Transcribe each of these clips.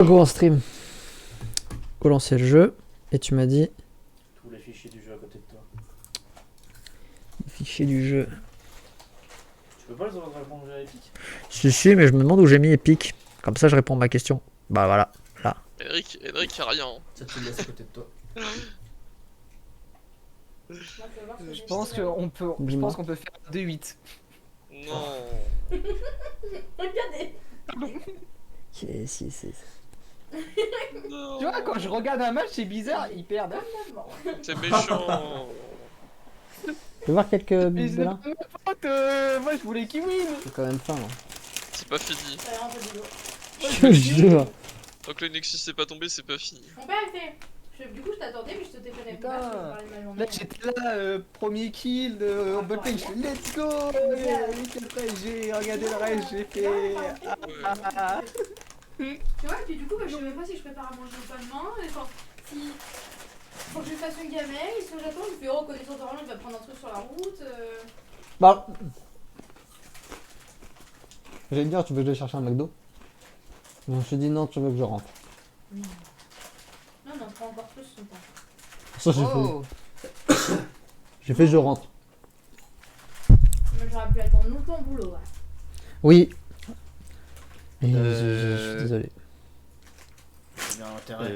Go en stream. Go lancer le jeu. Et tu m'as dit. Tous les fichiers du jeu à côté de toi. Les fichiers du jeu. Tu peux pas les avoir répondre à Epic? Si, mais je me demande où j'ai mis Epic. Comme ça, je réponds à ma question. Bah voilà. Là. Eric, y'a rien. Ça te le laisse à côté de toi. Je pense qu'on peut, faire 2-8. Non. Regardez. Si. Non. Tu vois, quand je regarde un match, c'est bizarre, ils perdent. C'est méchant. Tu veux voir quelques Mais buts de là? Moi je voulais qu'ils win. J'ai quand même faim. Hein. C'est pas fini. Je te jure. Tant que le Nexus n'est pas tombé, c'est pas fini. On peut arrêter. Du coup, je t'attendais, mais je te t'ai fait répondre. Putain. Je vais parler de ma journée. Là j'étais là, premier kill en botting, je fais let's go. Et après j'ai regardé le reste, j'ai fait. Tu vois, et puis du coup, bah, je sais même pas si je prépare à manger ou pas demain. Et enfin, si. Faut que je fasse une gamelle, et si j'attends, je me fais reconnaissance de Roland, il va prendre un truc sur la route. Bah. J'allais te dire, tu veux que j'aille chercher un McDo? Mais je me suis dit non, tu veux que je rentre. Non, on en prend encore plus son temps. Ça, j'ai Oh. fait. J'ai fait, je rentre. Mais j'aurais pu attendre longtemps au boulot, ouais. Oui. Et je suis désolé. J'ai bien intérêt.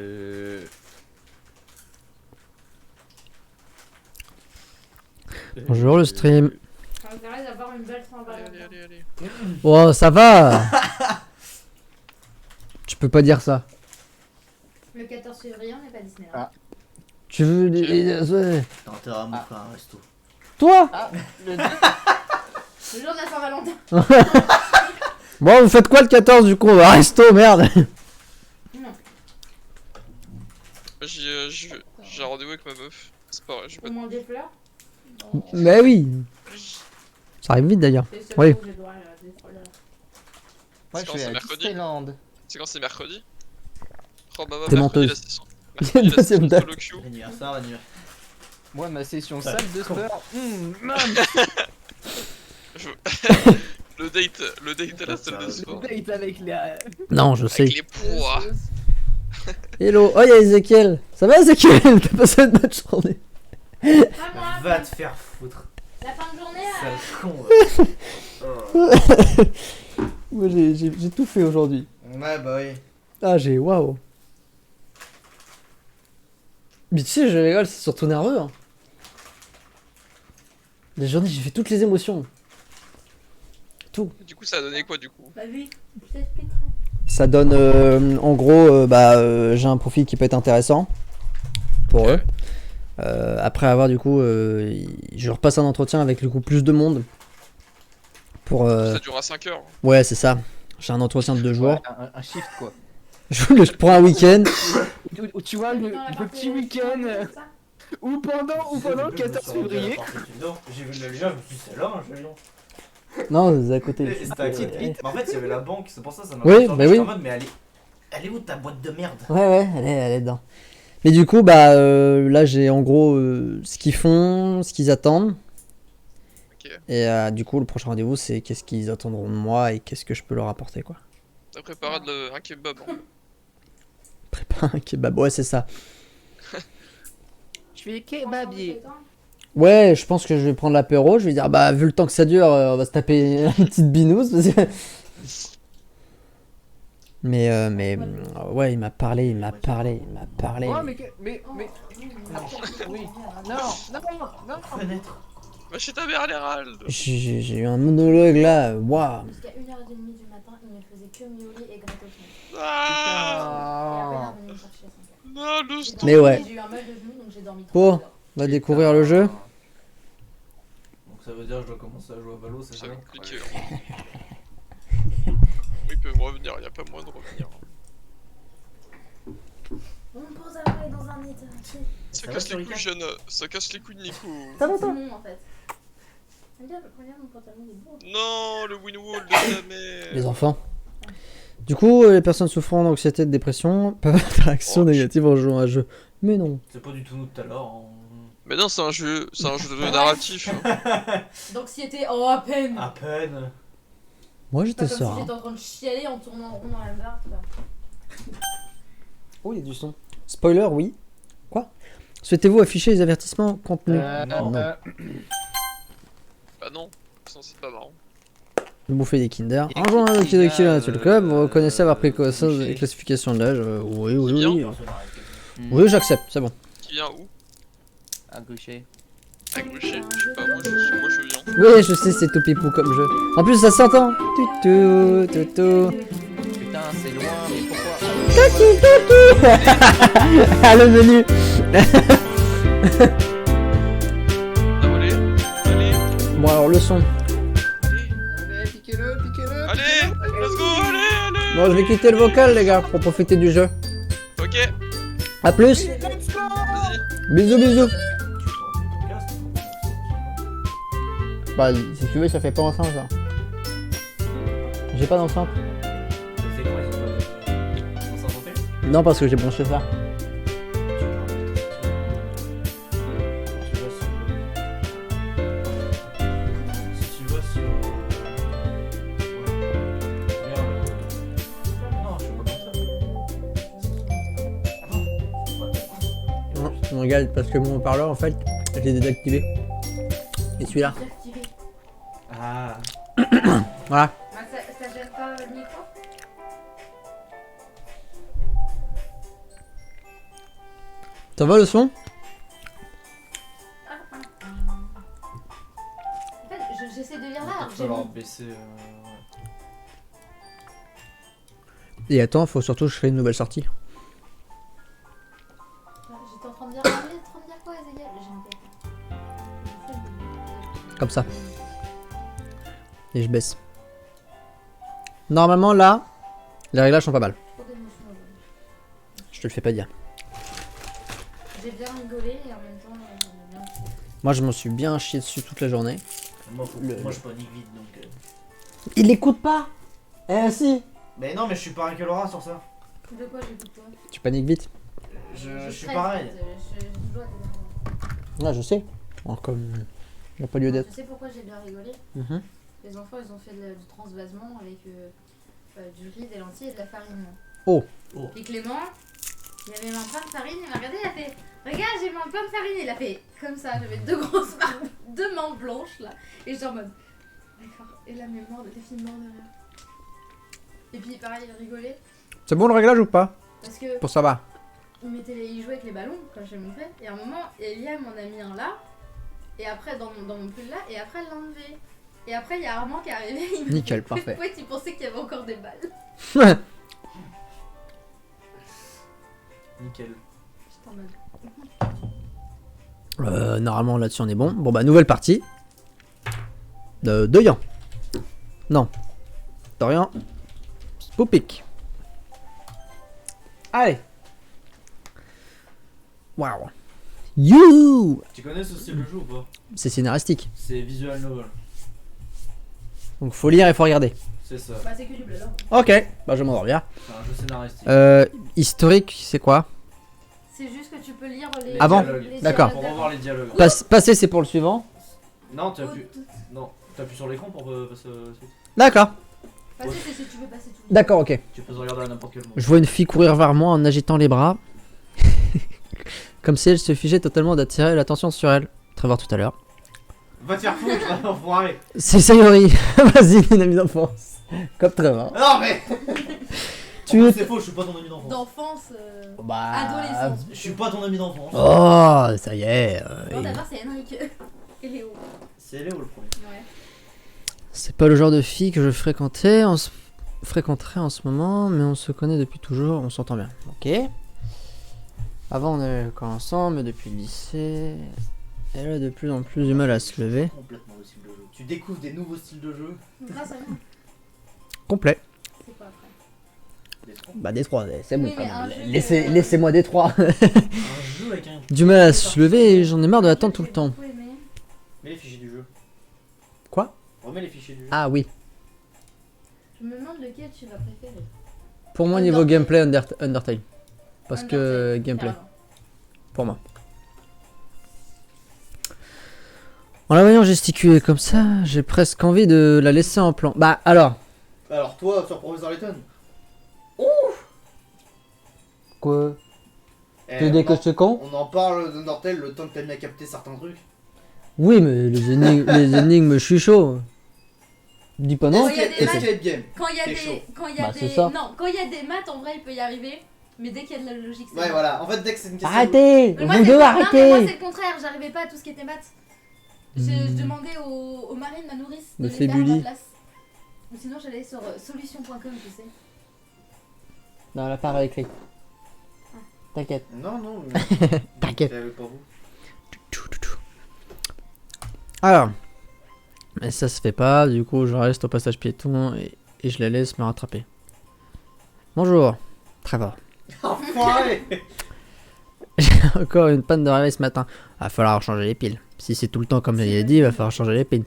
Bonjour le stream. Ça m'intéresse d'avoir une belle fin Allez. Oh, ça va. Tu peux pas dire ça. Le 14 février, on n'est pas à Disneyland. Ah. Tu veux ouais. T'as intérêt à m'offrir un resto. Toi? Ah, le 2. Le jour de la Saint-Valentin. Bon, vous faites quoi le 14 du coup? On va resto, merde. Non. J'ai un rendez-vous avec ma meuf. C'est pas vrai, je vais Au pas. moins des fleurs. Mais oui. Ça arrive vite d'ailleurs. C'est le seul Oui. jour où j'ai le droit à des fleurs. Moi C'est je quand, vais c'est à mercredi? Disneyland. C'est quand c'est mercredi? Oh bah T'es mercredi menteuse. la session. Mercredi la Deuxième session date. solo queue. Anniversaire. Moi ma session Ouais. salle de sport. Le date à la salle de Le sport. date avec les. Non, je sais. Avec les poids. Hello. Oh, y'a Ezekiel. Ça va Ezekiel? T'as passé une bonne journée? Ah, moi, Va te faire foutre. la fin de journée, Sale con. Moi j'ai tout fait aujourd'hui. Ouais, bah oui. Ah, waouh. Mais tu sais, je rigole, c'est surtout nerveux. Hein. La journée, j'ai fait toutes les émotions. Tout. Du coup, ça a donné quoi du coup? bah oui, je t'expliquerai. Ça donne, en gros, j'ai un profil qui peut être intéressant pour eux. Après avoir du coup, je repasse un entretien avec du coup plus de monde. Pour, Ça durera 5 heures. ouais, c'est ça. J'ai un entretien de 2 jours. Ouais, un shift quoi. Je prends un week-end. Ou tu vois le petit week-end ou pendant le 14 février. J'ai vu le lien, je me suis dit, c'est là, un géant. Non, c'est à côté. C'était à Kid Pete. Mais en fait, il y avait la banque, c'est pour ça ça m'a Oui, fait bah oui. en mode, mais elle est où ta boîte de merde? Ouais, elle est dedans. Mais du coup, là, j'ai en gros ce qu'ils font, ce qu'ils attendent. Ok. Et du coup, le prochain rendez-vous, c'est qu'est-ce qu'ils attendront de moi et qu'est-ce que je peux leur apporter, quoi. T'as préparé un kebab. Hein. Préparer un kebab, ouais, c'est ça. Je fais kebabier. Ouais, je pense que je vais prendre l'apéro. Je vais dire, vu le temps que ça dure, on va se taper une petite binouse. Parce que... mais ouais, il m'a parlé. Ouais, mais. Oui. Non. Fenêtre. Va chez ta mère, Hérald. J'ai eu un monologue là, waouh. Jusqu'à 1h30 du matin, il ne faisait que miauler et gratter son nez. Ah Et à peine revenu me chercher à 5h. non, le st- Mais ouais. J'ai eu un mal de genou, donc j'ai dormi 3 Bon, heures. on va découvrir le jeu. Donc ça veut dire que je dois commencer à jouer à Valo, c'est Ça ça? va compliqué. Hein. Oui, ils peuvent revenir, y a pas moyen de revenir. On pense à aller dans un état. Ça va, casse les Surika couilles, jeune. Ça casse les couilles de Nico. Ça va, C'est toi? mon en fait. Regarde mon pantalon, il est beau. Non, le Winwall de ta mère. Les enfants. Du coup, les personnes souffrant d'anxiété et de dépression peuvent avoir des réactions Oh, négatives en jouant à un jeu. Mais non. C'est pas du tout nous tout à l'heure. Mais non, c'est un jeu de narratif. Hein. D'anxiété, oh à peine. À peine. Moi Pas j'étais comme si serein. j'étais en train de chialer en tournant en rond dans la barre. Oh, il y a du son. Spoiler, oui. Quoi? Souhaitez-vous afficher les avertissements contenus? Non. Non. Bah non, sinon c'est pas marrant. Vous bouffez des Kinder. Et En jouant avec Kinder, Kinder Nature Club, vous reconnaissez avoir pris connaissance couché. des classifications d'âge. Oui, oui, Bien. oui. Oui, j'accepte, c'est bon. Qui vient où? À gaucher. À gaucher? Je sais pas, moi je viens. Oui, je sais, c'est tout pipou comme jeu. En plus, ça s'entend. Tutu, tutu. Putain, c'est loin, mais pourquoi? Ah, le menu. Allez, Bon, alors, le son. Allez, piquez-le. allez, let's go, allez. Bon, je vais quitter le vocal, les gars, pour profiter du jeu. Ok, A plus. vas-y. Bisous, bisous. Bah, si tu veux, ça fait pas ensemble, ça. J'ai pas d'ensemble. Non, parce que j'ai branché ça. Non, regarde, parce que mon haut-parleur, en fait, je l'ai désactivé. Et celui-là. Désactivé. Ah. Voilà. Ah, ça gêne pas le micro? Ça va le son? En fait, j'essaie de lire là, alors que j'ai falloir mon... baisser. Et attends, faut surtout que je fais une nouvelle sortie. J'étais en train de dire... Ah, mais en train de dire quoi, Ezekiel? J'ai un peu... Comme ça. Et je baisse. Normalement, là, les réglages sont pas mal. Trop d'émotions aujourd'hui. Je te le fais pas dire. J'ai bien rigolé et en même temps, j'en ai bien fait. Moi, je m'en suis bien chié dessus toute la journée. Moi, Le- moi je panique vite donc. Il l'écoute pas. Eh si. Mais non, mais je suis pareil que Laura sur ça. De quoi j'écoute toi? Tu paniques vite. Je suis stresse, pareil. Je dois te- Là, je sais. Alors, comme il n'y a pas lieu d'être. Tu sais pourquoi j'ai bien rigolé? Mhm. Les enfants, ils ont fait du transvasement avec du riz, des lentilles et de la farine. Oh. Oh. Et Clément, il avait mis un pain de farine, il m'a regardé, il a fait regarde, j'ai mis un pain de farine. Il a fait comme ça, j'avais deux grosses marques, deux mains blanches là. Et j'étais en mode d'accord. Et là, mes morts, les filles morts de rire. Et puis pareil, il rigolait C'est bon le réglage ou pas? parce que Pour ça va. il jouait avec les ballons, comme j'ai montré. Et à un moment, Elia m'en a mis un là. Et après, dans mon pull là. Et après, elle l'a enlevé. Et après, il y a Armand qui est arrivé. Il m'a Nickel, dit, parfait. ouais, tu pensais qu'il y avait encore des balles. Nickel. J'étais en mode. Normalement là-dessus on est bon. Bon bah nouvelle partie. De Yan. Non. Dorian. Poupik. Allez. Waouh. You. Tu connais ce style de jeu ou pas? C'est scénaristique. C'est visual novel. Donc faut lire et faut regarder. C'est ça. Bah, c'est que du bleu là. Ok. Bah je m'endors bien. C'est un jeu scénaristique. Historique c'est quoi? C'est juste que tu peux lire les. Avant les D'accord. Pour revoir les dialogues. Passer c'est pour le suivant. Non, tu appuies. Non, t'appuies sur l'écran pour passer au suite. D'accord. Passer, c'est si tu veux passer tout. D'accord, ok. Tu peux regarder à n'importe quel moment. Je vois une fille courir vers moi en agitant les bras. Comme si elle se figeait totalement d'attirer l'attention sur elle. Très voir tout à l'heure. Va te faire foutre, enfoiré. C'est Sayori. Vas-y, une amie d'enfance. Comme Trevor. Non, mais. Tu es. C'est faux, je suis pas ton ami d'enfance. D'enfance. Bah. Adolescence. Je suis pas ton ami d'enfance. Oh, ça y est. Non, d'abord, c'est Henrik et Léo. C'est Léo le premier. Ouais. C'est pas le genre de fille que je fréquenterais en ce moment, mais on se connaît depuis toujours, on s'entend bien. Ok. Avant on avait encore ensemble, mais depuis le lycée, elle a de plus en plus du mal à se lever. Complètement le style de jeu. Tu découvres des nouveaux styles de jeu. Grâce à nous. Complet. C'est quoi après? Des trois. Bah Détroit, c'est bon Oui, quand mais un même. jeu, Laissez-moi Détroit. Un jeu avec un. Du mal à se lever et j'en ai marre de l'attendre tout le temps. J'ai beaucoup aimé. Mets les fichiers du jeu. Quoi? Remets les fichiers du jeu. Ah oui. Je me demande lequel tu vas préférer. Pour moi niveau Undertale. gameplay Undertale. Parce que Undertale, gameplay, carrément. pour moi. En la voyant gesticuler comme ça, j'ai presque envie de la laisser en plan. Bah alors, Alors, toi, sur Professeur Layton. Quoi? Eh, Tu veux dire que je suis con? on en parle de Nortel le temps que t'as mis à capter certains trucs. Oui, mais les énigmes, je suis chaud. Dis pas non. il y a des matchs- Escape game. Quand il y a T'es des. chaud. Quand il y a Bah, c'est des. ça. Non, quand il y a des maths, en vrai, il peut y arriver. Mais dès qu'il y a de la logique, c'est Ouais, mort. voilà. En fait, dès que c'est une question. Arrêtez! Mais moi, Vous c'est deux, pas- non, mais moi, c'est arrêtez! le contraire, j'arrivais pas à tout ce qui était maths. Je Hmm. demandais au mari de ma nourrice De de les faire à Fébuli. ma place. Ou sinon, j'allais sur solution.com, tu sais. Non, la part avec les. T'inquiète. Non, non. T'inquiète. Pas vous. Alors. Mais ça se fait pas, du coup je reste au passage piéton et je la laisse me rattraper. Bonjour. Trevor. Enfoiré. Encore une panne de réveil ce matin. Va falloir changer les piles. Si c'est tout le temps comme il a dit, va falloir changer les piles.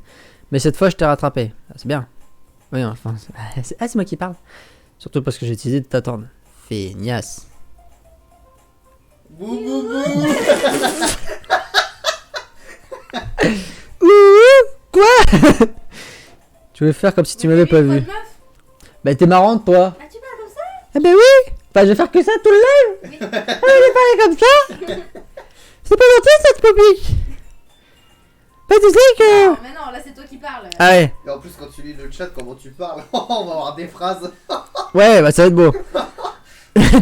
Mais cette fois je t'ai rattrapé. Ah, c'est bien. Oui, enfin. C'est moi qui parle. Surtout parce que j'ai décidé de t'attendre. Feignasse. Bouh bouh bouh. Quoi? Tu veux faire comme si tu m'avais pas vu. Bah t'es marrante toi. Ah, tu parles comme ça? Ah bah oui. Bah je vais faire que ça tout le live. Oui. Je vais parler comme ça. C'est pas gentil cette public. Bah tu sais que... Non, mais non, là, c'est toi qui parles. Ah ouais. Et en plus, quand tu lis le chat, comment tu parles, on va avoir des phrases. Ouais bah ça va être beau.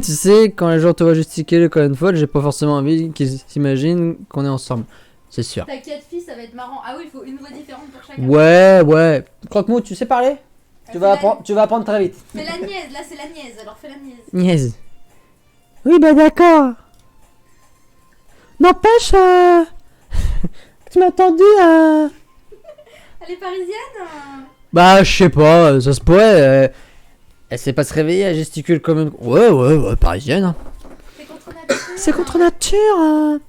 Tu sais, quand les gens te voient gesticuler comme une folle, j'ai pas forcément envie qu'ils s'imaginent qu'on est ensemble. C'est sûr. T'inquiète, fille, ça va être marrant. Ah oui, il faut une voix différente pour chacun. Ouais. Croque-moi, tu sais parler? Tu vas apprendre très vite. Fais la niaise, là, c'est la niaise. Alors fais la niaise. Niaise. Oui, bah d'accord. N'empêche, tu m'as entendu, Elle est parisienne? Bah, je sais pas, ça se pourrait. Elle sait pas se réveiller, elle gesticule comme une... Ouais, parisienne. Hein. C'est contre nature. C'est contre nature. On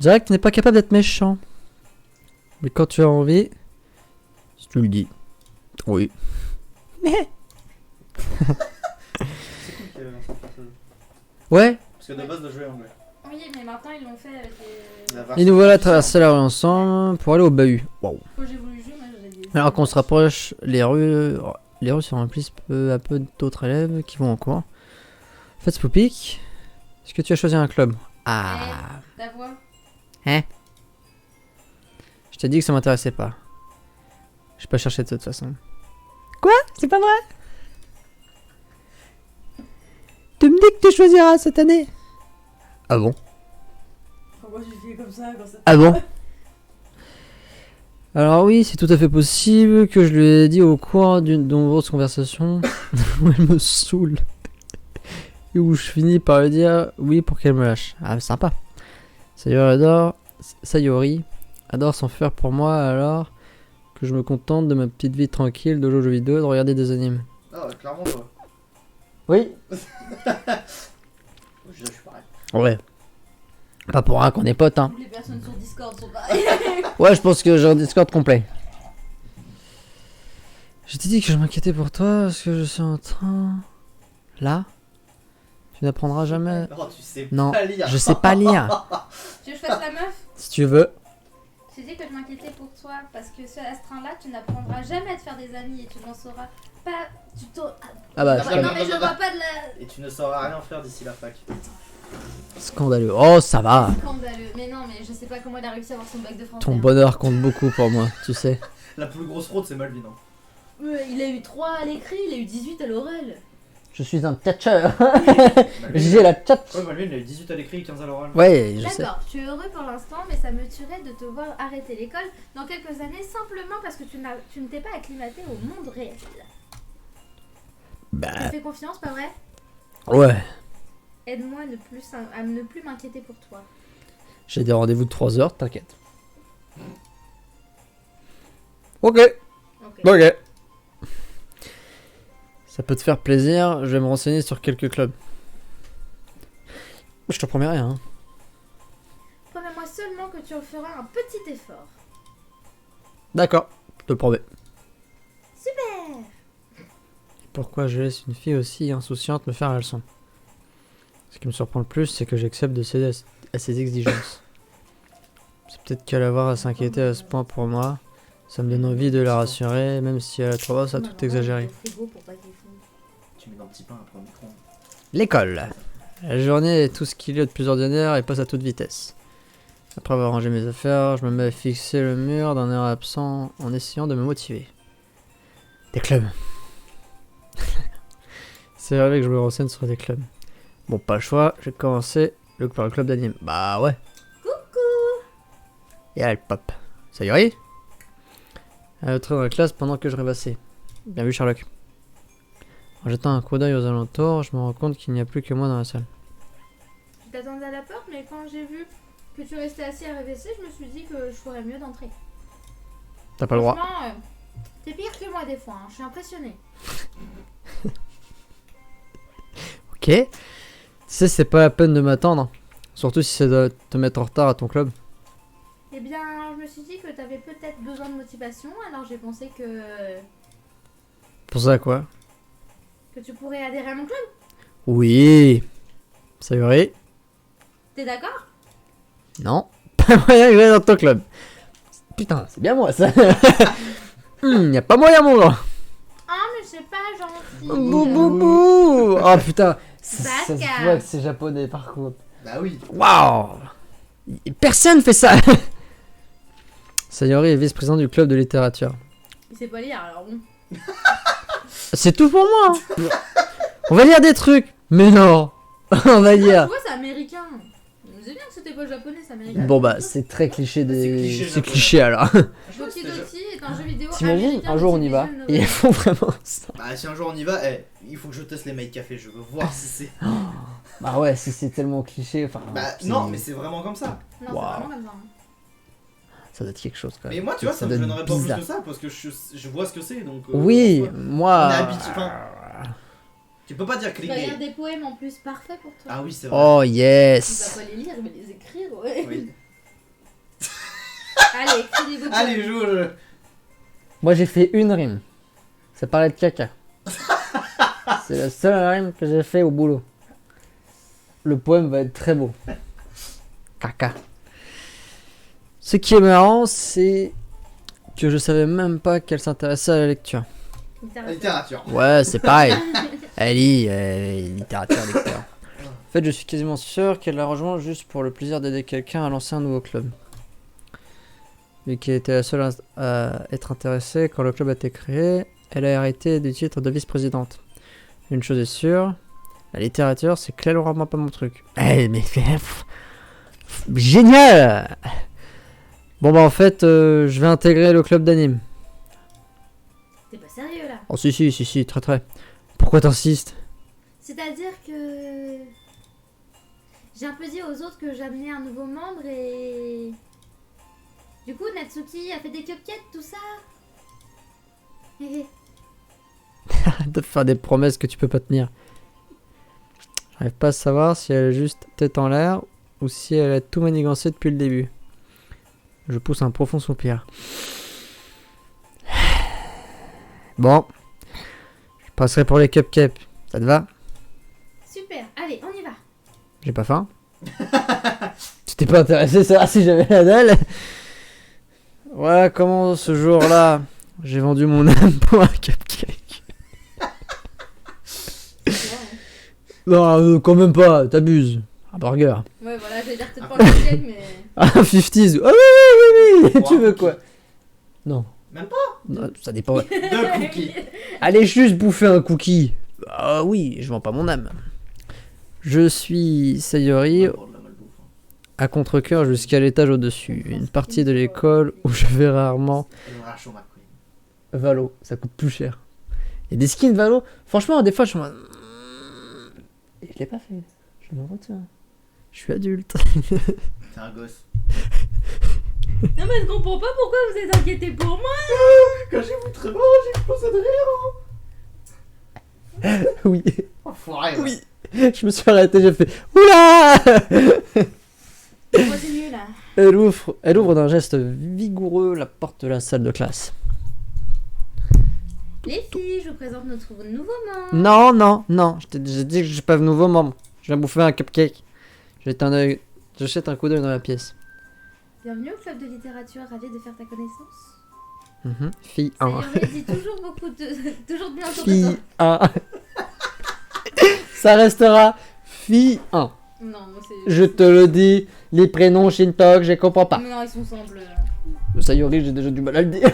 dirait que tu n'es pas capable d'être méchant. Mais quand tu as envie, si tu le dis. Oui. Mais... Ouais. Parce que de base, de jouer anglais. Oui, mais maintenant, ils l'ont fait avec les... Et nous voilà traverser la rue ensemble pour aller au bahut. Waouh. Quand j'ai voulu jouer, moi, j'aurais dit... Alors qu'on se rapproche, les rues se remplissent peu à peu d'autres élèves qui vont en cours. Faites Poupik, est-ce que tu as choisi un club? Ah, Ta voix? je t'ai dit que ça m'intéressait pas. Je vais pas chercher de toute façon. Quoi? C'est pas vrai? Tu me dis que tu choisiras cette année? Ah bon? Pourquoi tu fais comme ça quand ça... Ah bon? Alors oui, c'est tout à fait possible que je lui ai dit au cours d'une de nombreuses conversations où elle me saoule. Et où je finis par lui dire oui pour qu'elle me lâche. Ah, sympa. Sayori adore s'en faire pour moi alors que je me contente de ma petite vie tranquille de jouer aux jeux vidéo et de regarder des animes. Ah, clairement, toi. Oui. Je suis pareil. Ouais. Pas pour rien qu'on est potes, hein. Toutes les personnes sur Discord sont pareilles. Ouais, je pense que j'ai un Discord complet. Je t'ai dit que je m'inquiétais pour toi parce que je suis en train... Là? Tu n'apprendras jamais... Non, tu sais Non, pas lire. je sais pas lire. Tu veux que je fasse la meuf? Si tu veux. J'ai dit que je m'inquiétais pour toi parce que ce astreint-là, tu n'apprendras jamais à te faire des amis et tu n'en sauras pas. Tu t'en... Ah bah, Ouais, je non, mais je vois pas de la... Et tu ne sauras rien faire d'ici la fac. Scandaleux. Oh, ça va. Scandaleux. Mais non, mais je sais pas comment il a réussi à avoir son bac de français. Ton hein. bonheur compte beaucoup pour moi, tu sais. La plus grosse fraude, c'est Malvin. Hein. Il a eu 3 à l'écrit, il a eu 18 à l'oral. Je suis un tchatcheur. Malvin, J'ai la tchat. Ouais, Malvin, il a eu 18 à l'écrit et 15 à l'oral. Ouais, je sais. D'accord, tu es heureux pour l'instant, mais ça me tuerait de te voir arrêter l'école dans quelques années simplement parce que tu ne t'es pas acclimaté au monde réel. Tu Bah, me fais confiance, pas vrai? ouais. Aide-moi à ne plus m'inquiéter pour toi. J'ai des rendez-vous de 3 heures, t'inquiète. Ok. Ok. Ça peut te faire plaisir, je vais me renseigner sur quelques clubs. Je te promets rien. Hein. Promets-moi seulement que tu en feras un petit effort. D'accord, je te le promets. Super! Pourquoi je laisse une fille aussi insouciante me faire la leçon? Ce qui me surprend le plus, c'est que j'accepte de céder à ses exigences. C'est peut-être qu'elle va avoir à s'inquiéter à ce point pour moi. Ça me donne envie de la rassurer, même si elle a tendance à tout exagérer. Tu mets dans le petit pain après au micro. L'école. La journée est tout ce qu'il y a de plus ordinaire et passe à toute vitesse. Après avoir rangé mes affaires, je me mets à fixer le mur d'un air absent en essayant de me motiver. Des clubs. C'est vrai que je me renseigne sur des clubs. Bon, pas le choix, j'ai commencé par le club d'anime. Bah ouais. Coucou. Et elle pop. Ça y est? Elle est entrée dans la classe pendant que je rêvassais. Bien vu, Sherlock. En jetant un coup d'œil aux alentours, je me rends compte qu'il n'y a plus que moi dans la salle. Je t'attendais à la porte, mais quand j'ai vu que tu restais assis à rêvasser, je me suis dit que je ferais mieux d'entrer. T'as pas le droit. Franchement, t'es pire que moi des fois, hein. Je suis impressionnée. Ok. Tu sais, c'est pas la peine de m'attendre. Surtout si ça doit te mettre en retard à ton club. Eh bien, je me suis dit que t'avais peut-être besoin de motivation, alors j'ai pensé Pour ça, quoi? que tu pourrais adhérer à mon club. Oui. Ça y est? T'es d'accord? Non. Pas moyen que j'aille dans ton club. Putain, c'est bien moi, ça. Y a pas moyen, mon gars. Ah, mais c'est pas gentil. Bouh, bouh, bouh. Oh putain. Ça se Baka. voit que c'est japonais, par contre. Bah oui. Waouh. Personne fait ça. Sayori est vice-président du club de littérature. Il sait pas lire, alors bon. C'est tout pour moi. Hein. On va lire des trucs. Mais non. On va Tu lire. vois, c'est américain. Je me disais bien que c'était pas japonais, c'est américain. Bon bah c'est très cliché des... C'est C'est cliché cliché alors. Doki Doki est un jeu vidéo T'imagines, américain un jour on de y type va visual et ils novel. font vraiment ça. Bah si un jour on y va, il faut que je teste les Made Café, je veux voir si c'est... Bah ouais, si c'est tellement cliché, enfin... Bah c'est- non, mais c'est vraiment comme ça. Non, Waouh. c'est vraiment comme ça. hein. Ça doit être quelque chose quand même. Mais moi, tu vois, ça me doit être gênerait pas plus bizarre. que ça, parce que je vois ce que c'est, donc... Oui, pourquoi moi... On est habitué, enfin, tu peux pas dire Tu vas lire cliquer. des poèmes en plus, parfait pour toi. Ah oui, c'est vrai. Oh Tu vas yes. pas les lire, mais les écrire, ouais. Oui. Allez, écris des beaux Allez, poèmes. joue. Moi j'ai fait une rime. Ça parlait de caca. C'est la seule rime que j'ai fait au boulot. Le poème va être très beau. Caca. Ce qui est marrant, c'est que je savais même pas qu'elle s'intéressait à la lecture. Littérature. Ouais, c'est pareil. Elle lit littérature, lecteur. En fait, je suis quasiment sûr qu'elle l'a rejoint juste pour le plaisir d'aider quelqu'un à lancer un nouveau club. Vu qu'elle était la seule à être intéressée quand le club a été créé, elle a hérité du titre de vice-présidente. Une chose est sûre, la littérature, c'est clairement pas mon truc. Eh, mais génial! Bon bah en fait, je vais intégrer le club d'anime. T'es pas sérieux là? Oh si, très très. Pourquoi t'insistes? C'est-à-dire que... J'ai un peu dit aux autres que j'amenais un nouveau membre et... Du coup, Natsuki a fait des cupcakes, tout ça. Hé, Arrête de faire des promesses que tu peux pas tenir. J'arrive pas à savoir si elle est juste tête en l'air ou si elle a tout manigancé depuis le début. Je pousse un profond soupir. Bon. Je passerai pour les cupcakes. Ça te va? super, allez, on y va. J'ai pas faim. Tu t'es pas intéressé à savoir si j'avais la dalle? Voilà comment ce jour-là, j'ai vendu mon âme pour un cupcake. Non, quand même pas, t'abuses. Un burger. Ouais, voilà, j'allais dire peut-être pas le cupcake, mais... Un 50s. Ah oui. Pour Tu un veux cookie. quoi? Non. Même Non, ça dépend. Deux cookies. Allez juste bouffer un cookie. Ah oui, je vends pas mon âme. Je suis Sayori, à contre-cœur jusqu'à l'étage au-dessus. Une partie de l'école où je vais rarement. Valo, ça coûte plus cher. Il y a des skins Valo. Franchement, des fois, je me. Et je l'ai pas fait. Je me retiens. Je suis adulte. C'est un gosse. Non, mais je comprends pas pourquoi vous êtes inquiétés pour moi. Quand j'ai vu très bon, j'ai explosé de rire. Oui. Enfoiré. Oui. Je me suis arrêté, j'ai fait. Oula. Moi, c'est mieux là. Elle ouvre d'un geste vigoureux la porte de la salle de classe. Les filles, je vous présente notre nouveau membre. Non. J'ai dit que j'ai pas de nouveau membre. Je viens bouffer un cupcake. Je jette un coup d'œil dans la pièce. Bienvenue au club de littérature, ravi de faire ta connaissance. Fille 1. Sayori dit toujours toujours de bien autour de Fille toi. 1. Ça restera Fille 1. Non, moi c'est. Je te le dis, les prénoms Shintok, je comprends pas. Non, ils sont simples. Sayori, j'ai déjà du mal à le dire.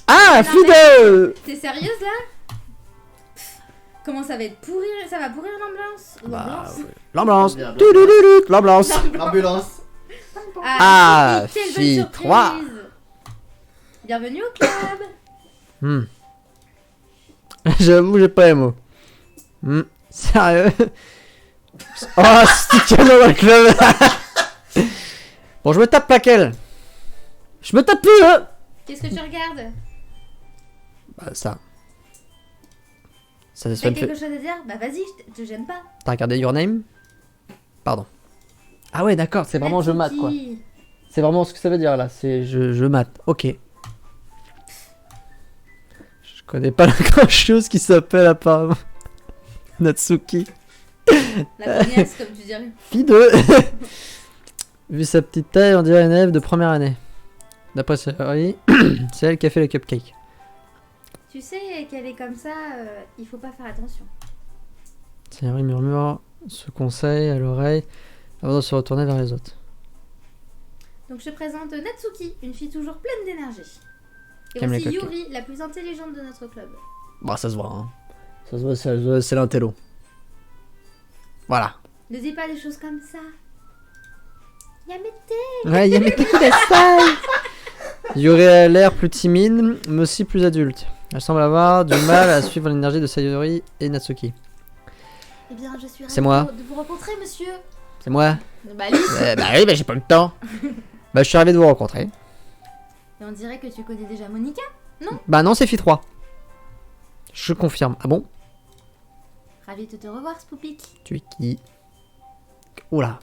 Ah, Non, fille de... T'es sérieuse là? Comment ça va être pourri? Ça va pourrir l'ambiance? Bah, L'ambiance? ouais. L'ambulance. Bien, bien. Toulouloulout, l'ambulance. L'ambulance. Ah, quelle bonne fille surprise. 3. Bienvenue au club. Hmm. J'avoue, j'ai pas les mots. Hmm. Sérieux? Oh, c'est canon dans le club. Bon, je me tape laquelle? Je me tape plus, hein. Qu'est-ce que tu regardes? Bah, ça. Ça T'as fait quelque chose à dire? Bah vas-y, je te gêne pas. T'as regardé Your Name? Pardon. Ah ouais, d'accord, c'est vraiment je mate, quoi. Natsuki. C'est vraiment ce que ça veut dire, là. C'est je mate. Ok. Je connais pas la grande chose qui s'appelle, apparemment. Natsuki. La cognasse, comme tu dirais. Fille de... Vu sa petite taille, on dirait une élève de première année. D'après Sayori, c'est elle qui a fait le cupcake. Tu sais qu'elle est comme ça, il faut pas faire attention. Sayori murmure ce conseil à l'oreille avant de se retourner vers les autres. Donc je te présente Natsuki, une fille toujours pleine d'énergie. Et Qui aime les voici cupcakes. Yuri, la plus intelligente de notre club. Bah, ça se voit, hein. Ça se voit, c'est l'intello. Voilà. Ne dis pas des choses comme ça. Yamete. Ouais, Yamete Kudasai. Yuri a l'air plus timide, mais aussi plus adulte. Elle semble avoir du mal à suivre l'énergie de Sayori et Natsuki. Eh bien, je suis ravie C'est moi. de vous rencontrer, monsieur. C'est moi. Bah, Alice. Bah oui, mais j'ai pas le temps. Bah, je suis ravi de vous rencontrer. Et on dirait que tu connais déjà Monica. Bah non, c'est Fi 3. Je confirme. Ah bon? Ravi de te revoir, Spoopik. Tu es qui? Oula.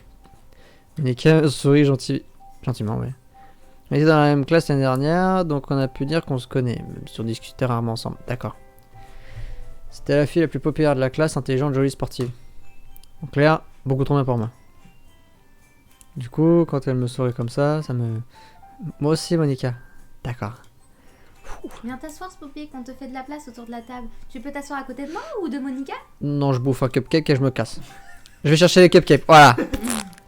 Monica sourit gentiment, ouais. On était dans la même classe l'année dernière, donc on a pu dire qu'on se connaît, même si on discutait rarement ensemble. D'accord. C'était la fille la plus populaire de la classe, intelligente, jolie, sportive. En clair, beaucoup trop bien pour moi. Du coup, quand elle me sourit comme ça me... Moi aussi, Monica. D'accord. Viens t'asseoir, Spoopik, on te fait de la place autour de la table. Tu peux t'asseoir à côté de moi ou de Monica? Non, je bouffe un cupcake et je me casse. Je vais chercher les cupcakes, voilà.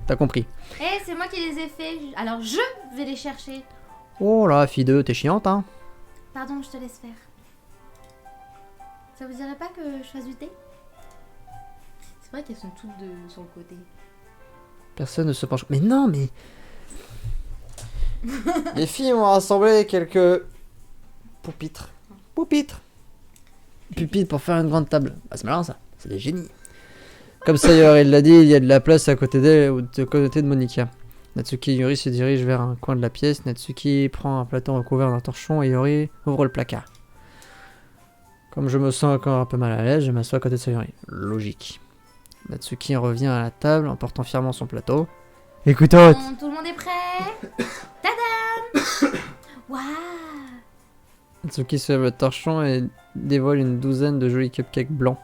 T'as compris. Eh, c'est moi qui les ai faits, alors je vais les chercher. Oh là, fille 2, t'es chiante, hein. Pardon, je te laisse faire. Ça vous dirait pas que je fasse du thé? C'est vrai qu'elles sont toutes sur le côté. Personne ne se penche. Mais non, mais... Les filles ont rassemblé quelques... Pupitres. Pupitres pour faire une grande table. Bah, c'est malin, ça. C'est des génies. Comme Sayori l'a dit, il y a de la place à côté d'elle ou de côté de Monica. Natsuki et Yuri se dirigent vers un coin de la pièce. Natsuki prend un plateau recouvert d'un torchon et Yuri ouvre le placard. Comme je me sens encore un peu mal à l'aise, je m'assois à côté de Sayori. Logique. Natsuki revient à la table en portant fièrement son plateau. Écoute, Bon, tout le monde est prêt? Tadam! Waouh! Natsuki se lève le torchon et dévoile une douzaine de jolis cupcakes blancs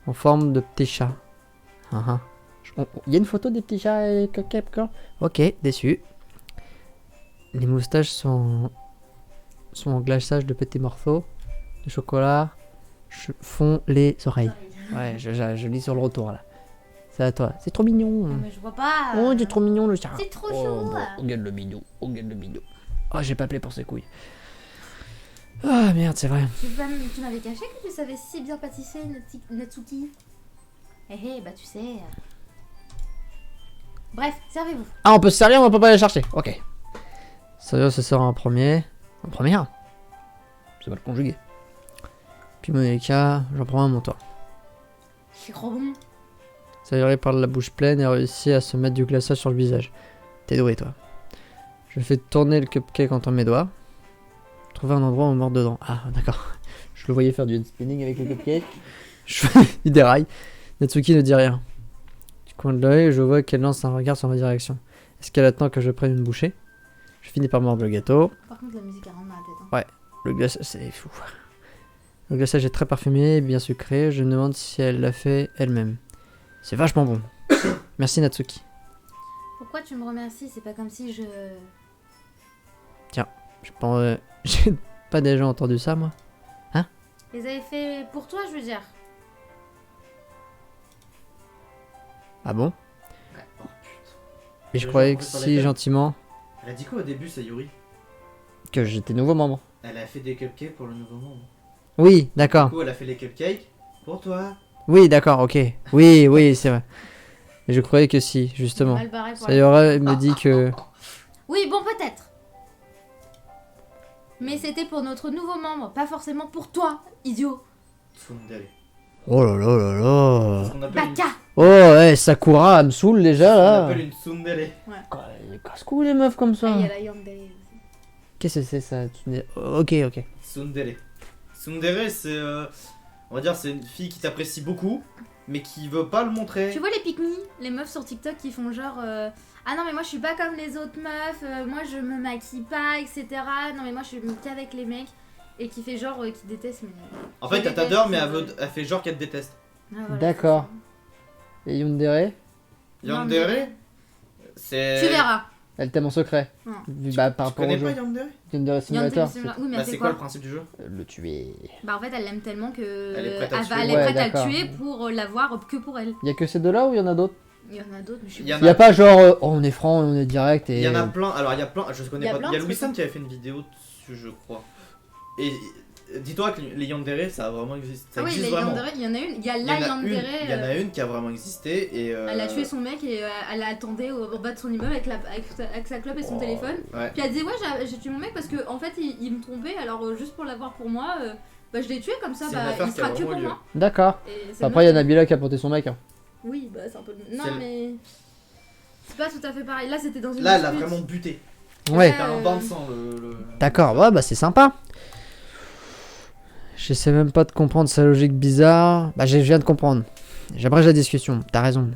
en forme de petits chats. Il y a une photo des petits chats et cupcakes encore? Ok, déçu. Les moustaches sont en glaçage de petits morceaux de chocolat font les oreilles. Ouais, je lis sur le retour là. C'est à toi. C'est trop mignon. Non, mais je vois pas. Oh, c'est trop mignon le chat. C'est trop Oh, chaud. bon, regarde le mignon. Regarde le mignon. Oh, j'ai pas appelé pour ses couilles. Ah merde, c'est vrai. Tu m'avais caché que tu savais si bien pâtisser, Natsuki. Eh, bah tu sais. Bref, servez-vous. Ah, on peut se servir, mais on peut pas aller chercher. Ok. Sérieux, se sert en premier. En première. C'est mal conjugué. Puis Monica, j'en prends un à mon tour. C'est trop bon. Sayori parle la bouche pleine et réussit à se mettre du glaçage sur le visage. T'es doué, toi. Je fais tourner le cupcake entre mes doigts. Trouver un endroit où on mord dedans. Ah, d'accord. Je le voyais faire du spinning avec le cupcake. Il déraille. Natsuki ne dit rien. Du coin de l'œil, je vois qu'elle lance un regard sur ma direction. Est-ce qu'elle attend que je prenne une bouchée? Je finis par mordre le gâteau. Par contre, la musique elle rentre dans la tête. Hein. Le glaçage, c'est fou. Le glaçage est très parfumé et bien sucré. Je me demande si elle l'a fait elle-même. C'est vachement bon. Merci Natsuki. Pourquoi tu me remercies? C'est pas comme si je... Je pense... J'ai pas déjà entendu ça, moi. Les avais fait pour toi, je veux dire. Ah bon? Ouais. Oh putain. Mais je Le croyais jour que où on fait si la gentiment Elle a dit quoi au début, ça Yuri? que j'étais nouveau membre. Elle a fait des cupcakes pour le nouveau membre. Oui, Du d'accord. coup, elle a fait les cupcakes pour toi. Oui, d'accord, ok. Oui, oui, c'est vrai. Mais je croyais que si, justement. Mal barré pour Ça y aurait me dit que... Oui, bon, peut-être. Mais c'était pour notre nouveau membre, pas forcément pour toi, idiot. Tsundere. Oh là là là là. C'est ce qu'on appelle une... Baka. Oh, ouais, Sakura, elle me saoule déjà, On là. appelle une tsundere. Casse-cou les meufs comme ça. Ah, il y a la Yandere aussi. Qu'est-ce que c'est ça? Ok, ok. Tsundere. Tsundere, c'est... on va dire, c'est une fille qui t'apprécie beaucoup, mais qui veut pas le montrer. Tu vois les pique les meufs sur TikTok qui font genre ah non mais moi je suis pas comme les autres meufs, moi je me maquille pas, etc. Non mais moi je suis qu'avec les mecs et qui fait genre qui déteste mais. En fait, Je elle t'adore, mais déteste, elle fait genre qu'elle te déteste. Ah, voilà, D'accord. Et Yundere, c'est ça. Non, Yandere, mais- c'est... Tu verras. elle t'aime en secret. Non. Bah, par Tu rapport au connais jeu. pas Yandere? Yundere Simulator. Oui mais Bah, c'est c'est quoi, quoi le principe du jeu? Le tuer. Bah en fait elle l'aime tellement que Elle est prête à le tuer. elle est Ouais, prête à d'accord. le tuer pour l'avoir que pour elle. Y'a que ces deux-là ou y en a d'autres? Il y en a d'autres mais je suis Il y en Y a pas genre, oh, on est franc, on est direct et... Il y en a plein, alors il y a plein, je Il connais y a pas. plein Il y a de Louis trucs. Sam qui avait fait une vidéo dessus, je crois. Et dis-toi que les Yandere, ça a vraiment existé. Ça Ah oui, existe les vraiment. Yandere, il y en a une, il y a Il y la en a une, Yandere. il y en a une qui a vraiment existé et. Elle a tué son mec et elle attendait au bas de son immeuble avec sa clope et son téléphone. Ouais. Puis elle disait ouais j'ai tué mon mec parce que en fait il me trompait alors juste pour l'avoir pour moi bah je l'ai tué comme ça C'est bah une affaire il qui a sera que vraiment pour lieu. moi. D'accord. Et c'est Après, y a moi qui- Nabila qui a porté son mec. Hein. Oui bah c'est un peu non C'est le- mais c'est pas tout à fait pareil. Là c'était dans une Là, elle a dispute. vraiment buté. Ouais. C'était un bain de sang le. D'accord, ouais, bah c'est sympa. J'essaie même pas de comprendre sa logique bizarre. Bah, je viens de comprendre. J'abrège la discussion, t'as raison.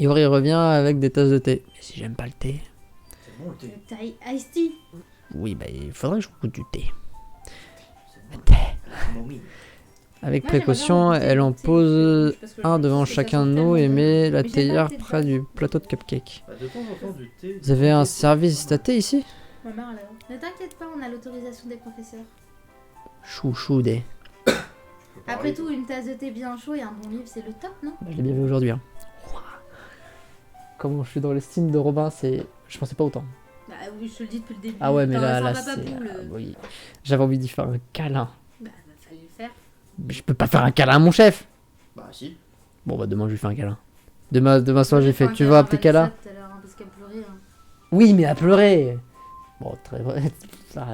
Yori revient avec des tasses de thé. Et si j'aime pas le thé? C'est bon le thé. Le Thai Ice Tea. Oui, bah il faudrait que je goûte du thé. C'est bon. La camomille. Avec Moi, j'aimerais précaution, bien goûter elle en le thé, pose parce que un je devant trouve que ça chacun sent de nous et tellement met bon. la Mais j'aime pas théière le thé de près base. du plateau de cupcake. Bah, de temps en temps, du thé. Vous avez un service à thé ici? Ma mère elle a- Ne t'inquiète pas on a l'autorisation des professeurs. Chouchou des. Après tout une tasse de thé bien chaud et un bon livre c'est le top non? Je l'ai bien vu aujourd'hui. Hein. Comment je suis dans l'estime de Robin, c'est... Je pensais pas autant. Bah oui je te le dis depuis le début. Ah ouais, mais T'en là, as là, sans papa c'est... poule. oui. J'avais envie d'y faire un câlin. Bah fallait le faire. Mais je peux pas faire un câlin à mon chef. Bah, si. Bon bah demain je lui fais un câlin. Demain soir j'ai fait, Enfin, tu vois un petit câlin? Vanessa tout à l'heure, hein, parce qu'elle pleurait. Hein. Oui mais à pleurer. Bon très vrai. Ça,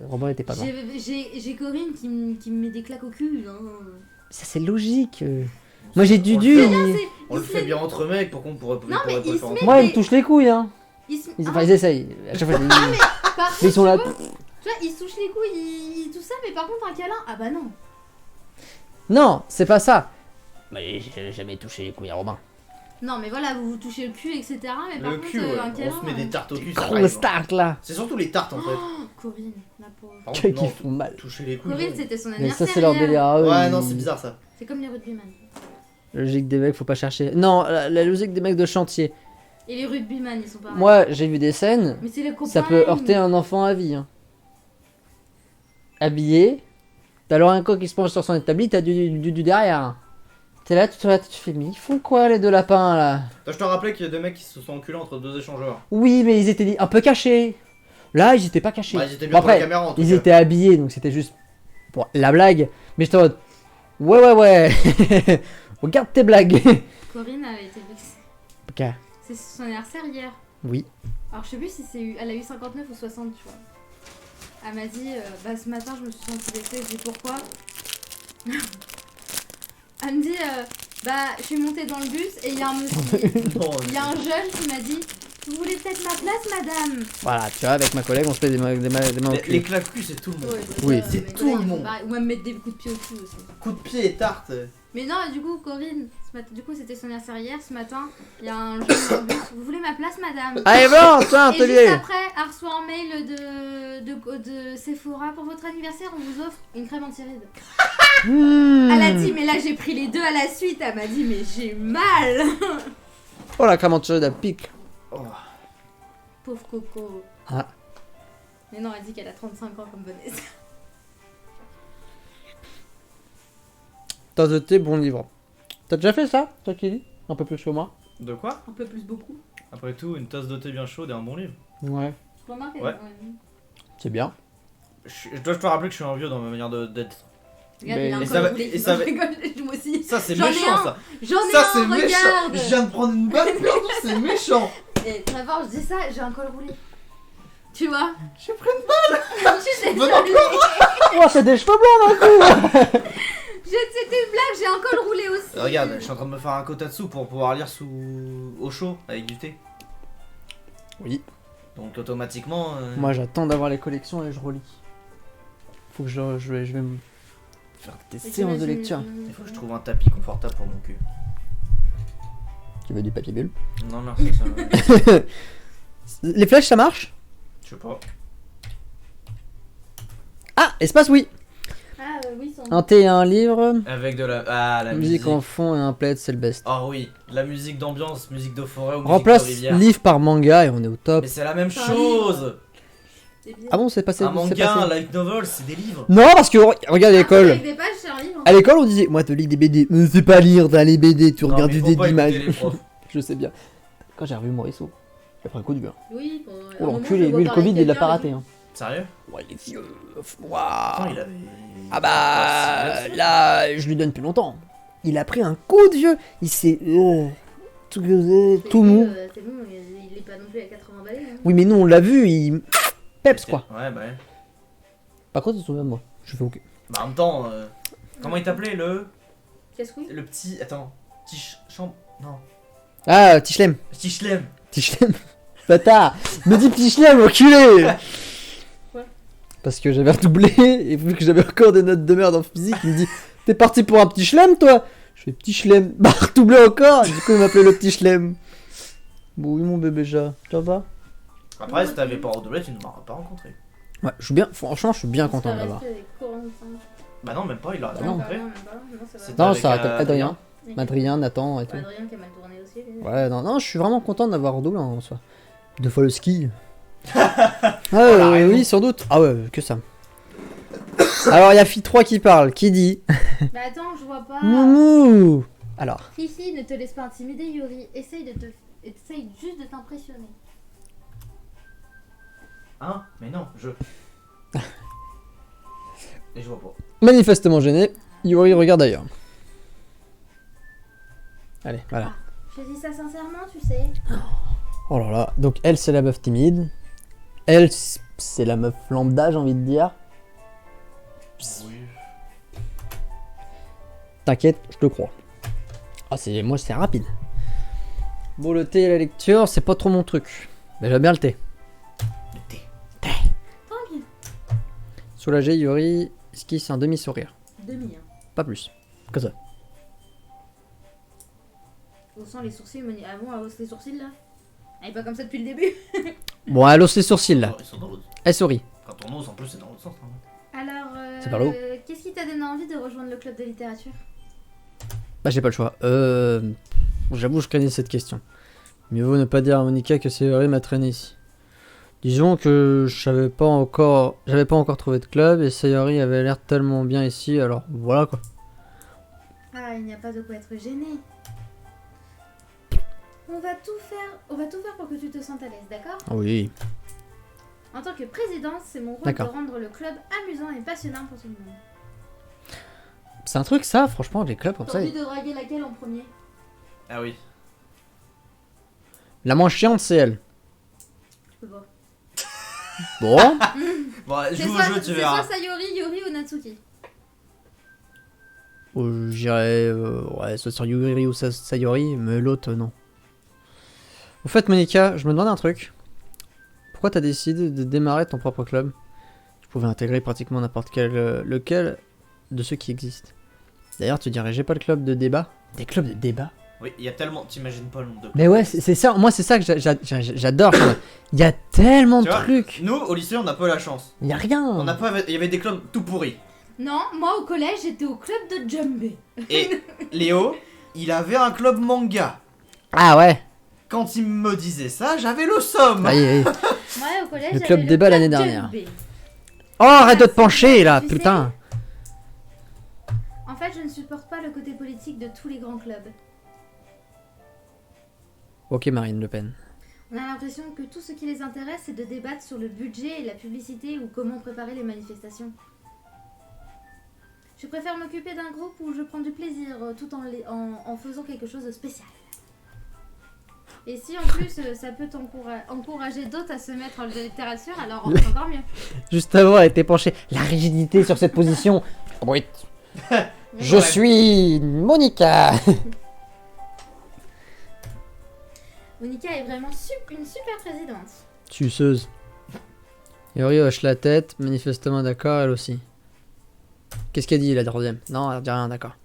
Robin était pas loin. J'ai Corinne qui me met des claques au cul. Hein. Ça c'est logique. Moi j'ai Dudu. On le fait bien entre mecs, pourquoi on pourrait Non, mais pas le il faire se entre Moi il me touche les couilles hein. Il se... Enfin ils essayent. À chaque fois, par mais ils sont là. contre, tu vois, ils se touchent les couilles, tout ça, mais par contre un câlin, ah bah non. Non c'est pas ça. Mais j'ai jamais touché les couilles à Robin. Non mais voilà, vous vous touchez le cul, etc. Mais par Le contre, cul, ouais. un câlin... On se met des tartes au cul, ça Gros arrive. start là. C'est surtout les tartes en fait. Oh, Corinne, la pauvre. Par Qui contre, non, font mal. toucher les couilles. Corinne, non. c'était son Mais anniversaire. ça c'est leur hier. délire à eux. Ouais, non, c'est bizarre ça. C'est comme les rugbyman. Logique des mecs faut pas chercher. Non la logique des mecs de chantier. Et les rugbyman, ils sont pareils. Moi j'ai vu des scènes. Mais c'est les copains. Ça peut heurter un enfant à vie. Hein. Habillé, t'as alors un coq qui se penche sur son établi, t'as du derrière. Hein. T'es là, tu fais, mais ils font quoi les deux lapins là? Toi, je te rappelais qu'il y a deux mecs qui se sont enculés entre deux échangeurs. Oui, mais ils étaient un peu cachés. Là, ils étaient pas cachés. Bah, ils étaient Bon, bien pour la après, caméra en tout ils cas. étaient habillés, donc c'était juste pour la blague. Mais j'étais en mode, ouais. Regarde tes blagues. Corinne a été vexée. Ok. C'est son anniversaire hier. Oui. Alors je sais plus si elle a eu 59 ou 60, tu vois. Elle m'a dit, bah ce matin je me suis sentie vexée, je dis pourquoi. Elle me dit, bah je suis montée dans le bus et il y a un monsieur, Non, il y a un jeune qui m'a dit, vous voulez peut-être ma place madame? Voilà, tu vois, avec ma collègue, on se fait des mains au les cul. claques cul, c'est tout le monde. Oui. C'est mes tout collègues, le ils font monde. pareil. Ou même mettre des coups de pied au cul aussi. Coup de pied et tarte. Mais non, du coup Corinne, du coup c'était son anniversaire hier, ce matin, il y a un jeune dans le bus, vous voulez ma place madame? Allez, bon, tiens, Et juste atelier. après, a reçu un mail de Sephora pour votre anniversaire, on vous offre une crème anti-rides. Elle a dit, mais là j'ai pris les deux à la suite. Elle m'a dit, mais j'ai mal. Oh la crème anti-rides à pique. Oh. Pauvre Coco. Ah. Mais non, elle dit qu'elle a 35 ans comme Vanessa. Tasse de thé, bon livre. T'as déjà fait ça, toi Kelly? Un peu plus que moi. De quoi? Un peu plus beaucoup. Après tout, une tasse de thé bien chaude et un bon livre. Ouais. Je remarque. Ouais. C'est bien. Je dois te rappeler que je suis un vieux dans ma manière d'être. Regarde, Mais- il a un Et col ça va- roulé. et ça Non, va- je rigole, moi aussi. Ça, c'est J'en ai méchant, un. ça. J'en ai Ça un, c'est méchant. regarde. Je viens de prendre une balle perdue, c'est méchant. Et Trevor, je dis ça, j'ai un col roulé. Tu vois? J'ai pris une balle. Je suis Bon, désolée. Oh, c'est des cheveux blancs d'un coup. C'était une blague, j'ai un col roulé aussi. Regarde, je suis en train de me faire un kotatsu pour pouvoir lire au chaud avec du thé. Oui. Donc automatiquement. Moi, j'attends d'avoir les collections et je relis. Faut que je vais me faire des séances de lecture. Il faut que je trouve un tapis confortable pour mon cul. Tu veux du papier bulle? Non, merci, ça. Les flèches, ça marche? Je sais pas. Ah, espace, oui. Ah oui, son... Un thé et un livre. Avec de la. Ah, la Musique musique. en fond et un plaid, c'est le best. Oh oui, la musique d'ambiance, musique de forêt ou musique Remplace de rivière. livre par manga et on est au top. Mais c'est la même C'est un chose. C'est bien. Ah bon, c'est passé. Un c'est manga, un passé. light novel, c'est des livres. Non, parce que regarde à l'école. Avec des pages, c'est un livre. À l'école, on disait, moi, tu lis des BD. Mais c'est pas lire dans les BD, tu Non, regardes mais des faut pas écouter images. les profs. Je sais bien. Quand j'ai revu Morisseau, j'ai pris un coup de gueule. Oui, pour... Oh l'enculé, lui, le Covid, il l'a pas raté. Hein. Sérieux? Ouais, il est vieux. Attends, Waouh. il avait. Ah bah, là, je lui donne plus longtemps. Il a pris un coup de vieux. Il s'est. Tout mou. C'est bon, il est pas non plus à 80 balais. Hein. Oui, mais nous, on l'a vu, il. Peps, quoi. Ouais, bah ouais. Par contre, tu te souviens de moi. Je fais ok. Bah en même temps, comment il t'appelait Casse-couille. le petit. Attends. Petit champ. Non. Ah, Tichlem. Petit chlem. Tichlem. Bâtard. Me dis Tichlem, enculé. Ouais. Parce que j'avais redoublé, et vu que j'avais encore des notes de merde en physique, il me dit t'es parti pour un petit chlem, toi? Je fais petit chlem. Bah, redoublé encore. Du coup, il m'appelait le petit chlem. Bon, oui, mon bébé chat. Ça va? Après, si t'avais pas redoublé, tu ne m'aurais pas rencontré. Ouais, je suis bien. Franchement, je suis bien content de Ça l'avoir. reste avec Coran, ça. Bah non, même pas, il l'aurait Bah pas non. rencontré. Non, même pas. Non, ça va. C'était Non, avec, ça arrête Adrien. Ok. Adrien, Nathan et tout. Adrien qui a mal tourné aussi. lui. Ouais, non, je suis vraiment content d'avoir redoublé en soi. 2 fois le ski. la raison. Oui, sans doute. Ah ouais, que ça. Alors, il y a Phi 3 qui parle, qui dit Bah attends, je vois pas. Moumou. Alors, Fifi, ne te laisse pas intimider, Yuri. Essaye juste de t'impressionner. Hein? Mais non, je. Et je vois pas. manifestement gêné, Yuri regarde ailleurs. Allez, voilà. Je dis ça sincèrement, tu sais. Oh là là, donc elle c'est la meuf timide. Elle c'est la meuf lambda, j'ai envie de dire. Oui. T'inquiète, je te crois. Ah, moi c'est rapide. Bon, le thé et la lecture, c'est pas trop mon truc. Mais j'aime bien le thé. Le thé. Tranquille. Soulagé, Yuri esquisse un demi-sourire. Demi, hein. Pas plus. Comme ça. On sent les sourcils, ah bon, elle hausse les sourcils là. Elle est pas comme ça depuis le début. Bon, elle hausse les sourcils là. Ils sont dans l'autre. Elle sourit. Quand on ose, en plus, c'est dans l'autre sens. Hein. Alors, C'est par là-haut. qu'est-ce qui t'a donné envie de rejoindre le club de littérature? Bah, j'ai pas le choix. J'avoue, je craignais cette question. Mieux vaut ne pas dire à Monica que Sayori m'a traîné ici. Disons que j'avais pas encore trouvé de club et Sayori avait l'air tellement bien ici, alors voilà quoi. Ah, il n'y a pas de quoi être gêné. On va tout faire pour que tu te sentes à l'aise, d'accord? Oui. En tant que présidente, c'est mon rôle de D'accord. rendre le club amusant et passionnant pour tout le monde. C'est un truc ça, franchement, les clubs comme T'as ça. envie de draguer laquelle en premier? Ah oui. La moins chiante, c'est elle. Je peux pas. Bon. Bon, C'est joue au soit, jeu, tu c'est verras. soit Sayori, Yuri ou Natsuki. J'irais ouais, soit sur Yuri ou Sayori, mais l'autre non. Au fait, Monica, je me demande un truc. Pourquoi t'as décidé de démarrer ton propre club? Tu pouvais intégrer pratiquement n'importe quel lequel de ceux qui existent. D'ailleurs, tu dirais, j'ai pas le club de débat? Des clubs de débat? Oui, il y a tellement. T'imagines pas le nombre de. Mais ouais, c'est ça, moi c'est ça que j'adore. Il y a tellement de Tu vois, trucs. Nous, au lycée, on n'a pas eu la chance. Il y a rien. On n'a pas. Il y avait des clubs tout pourris. Non, moi au collège, j'étais au club de Jumbe. Et Léo, il avait un club manga. Ah ouais. Quand il me disait ça, j'avais le somme. Aïe. Moi au collège, Le j'avais club débat l'année club dernière. Jumbe. Oh, arrête de te pencher là, Tu putain. En fait, je ne supporte pas le côté politique de tous les grands clubs. Ok, Marine Le Pen. On a l'impression que tout ce qui les intéresse, c'est de débattre sur le budget et la publicité ou comment préparer les manifestations. Je préfère m'occuper d'un groupe où je prends du plaisir tout en faisant quelque chose de spécial. Et si en plus ça peut encourager d'autres à se mettre en littérature, alors c'est encore mieux. Juste avant, elle était penchée. La rigidité sur cette position. Oui. Je Ouais. suis Monica. Monica est vraiment une super présidente. Suceuse. Yori hoche la tête, manifestement d'accord, elle aussi. Qu'est-ce qu'elle dit la troisième? Non, elle dit rien, d'accord.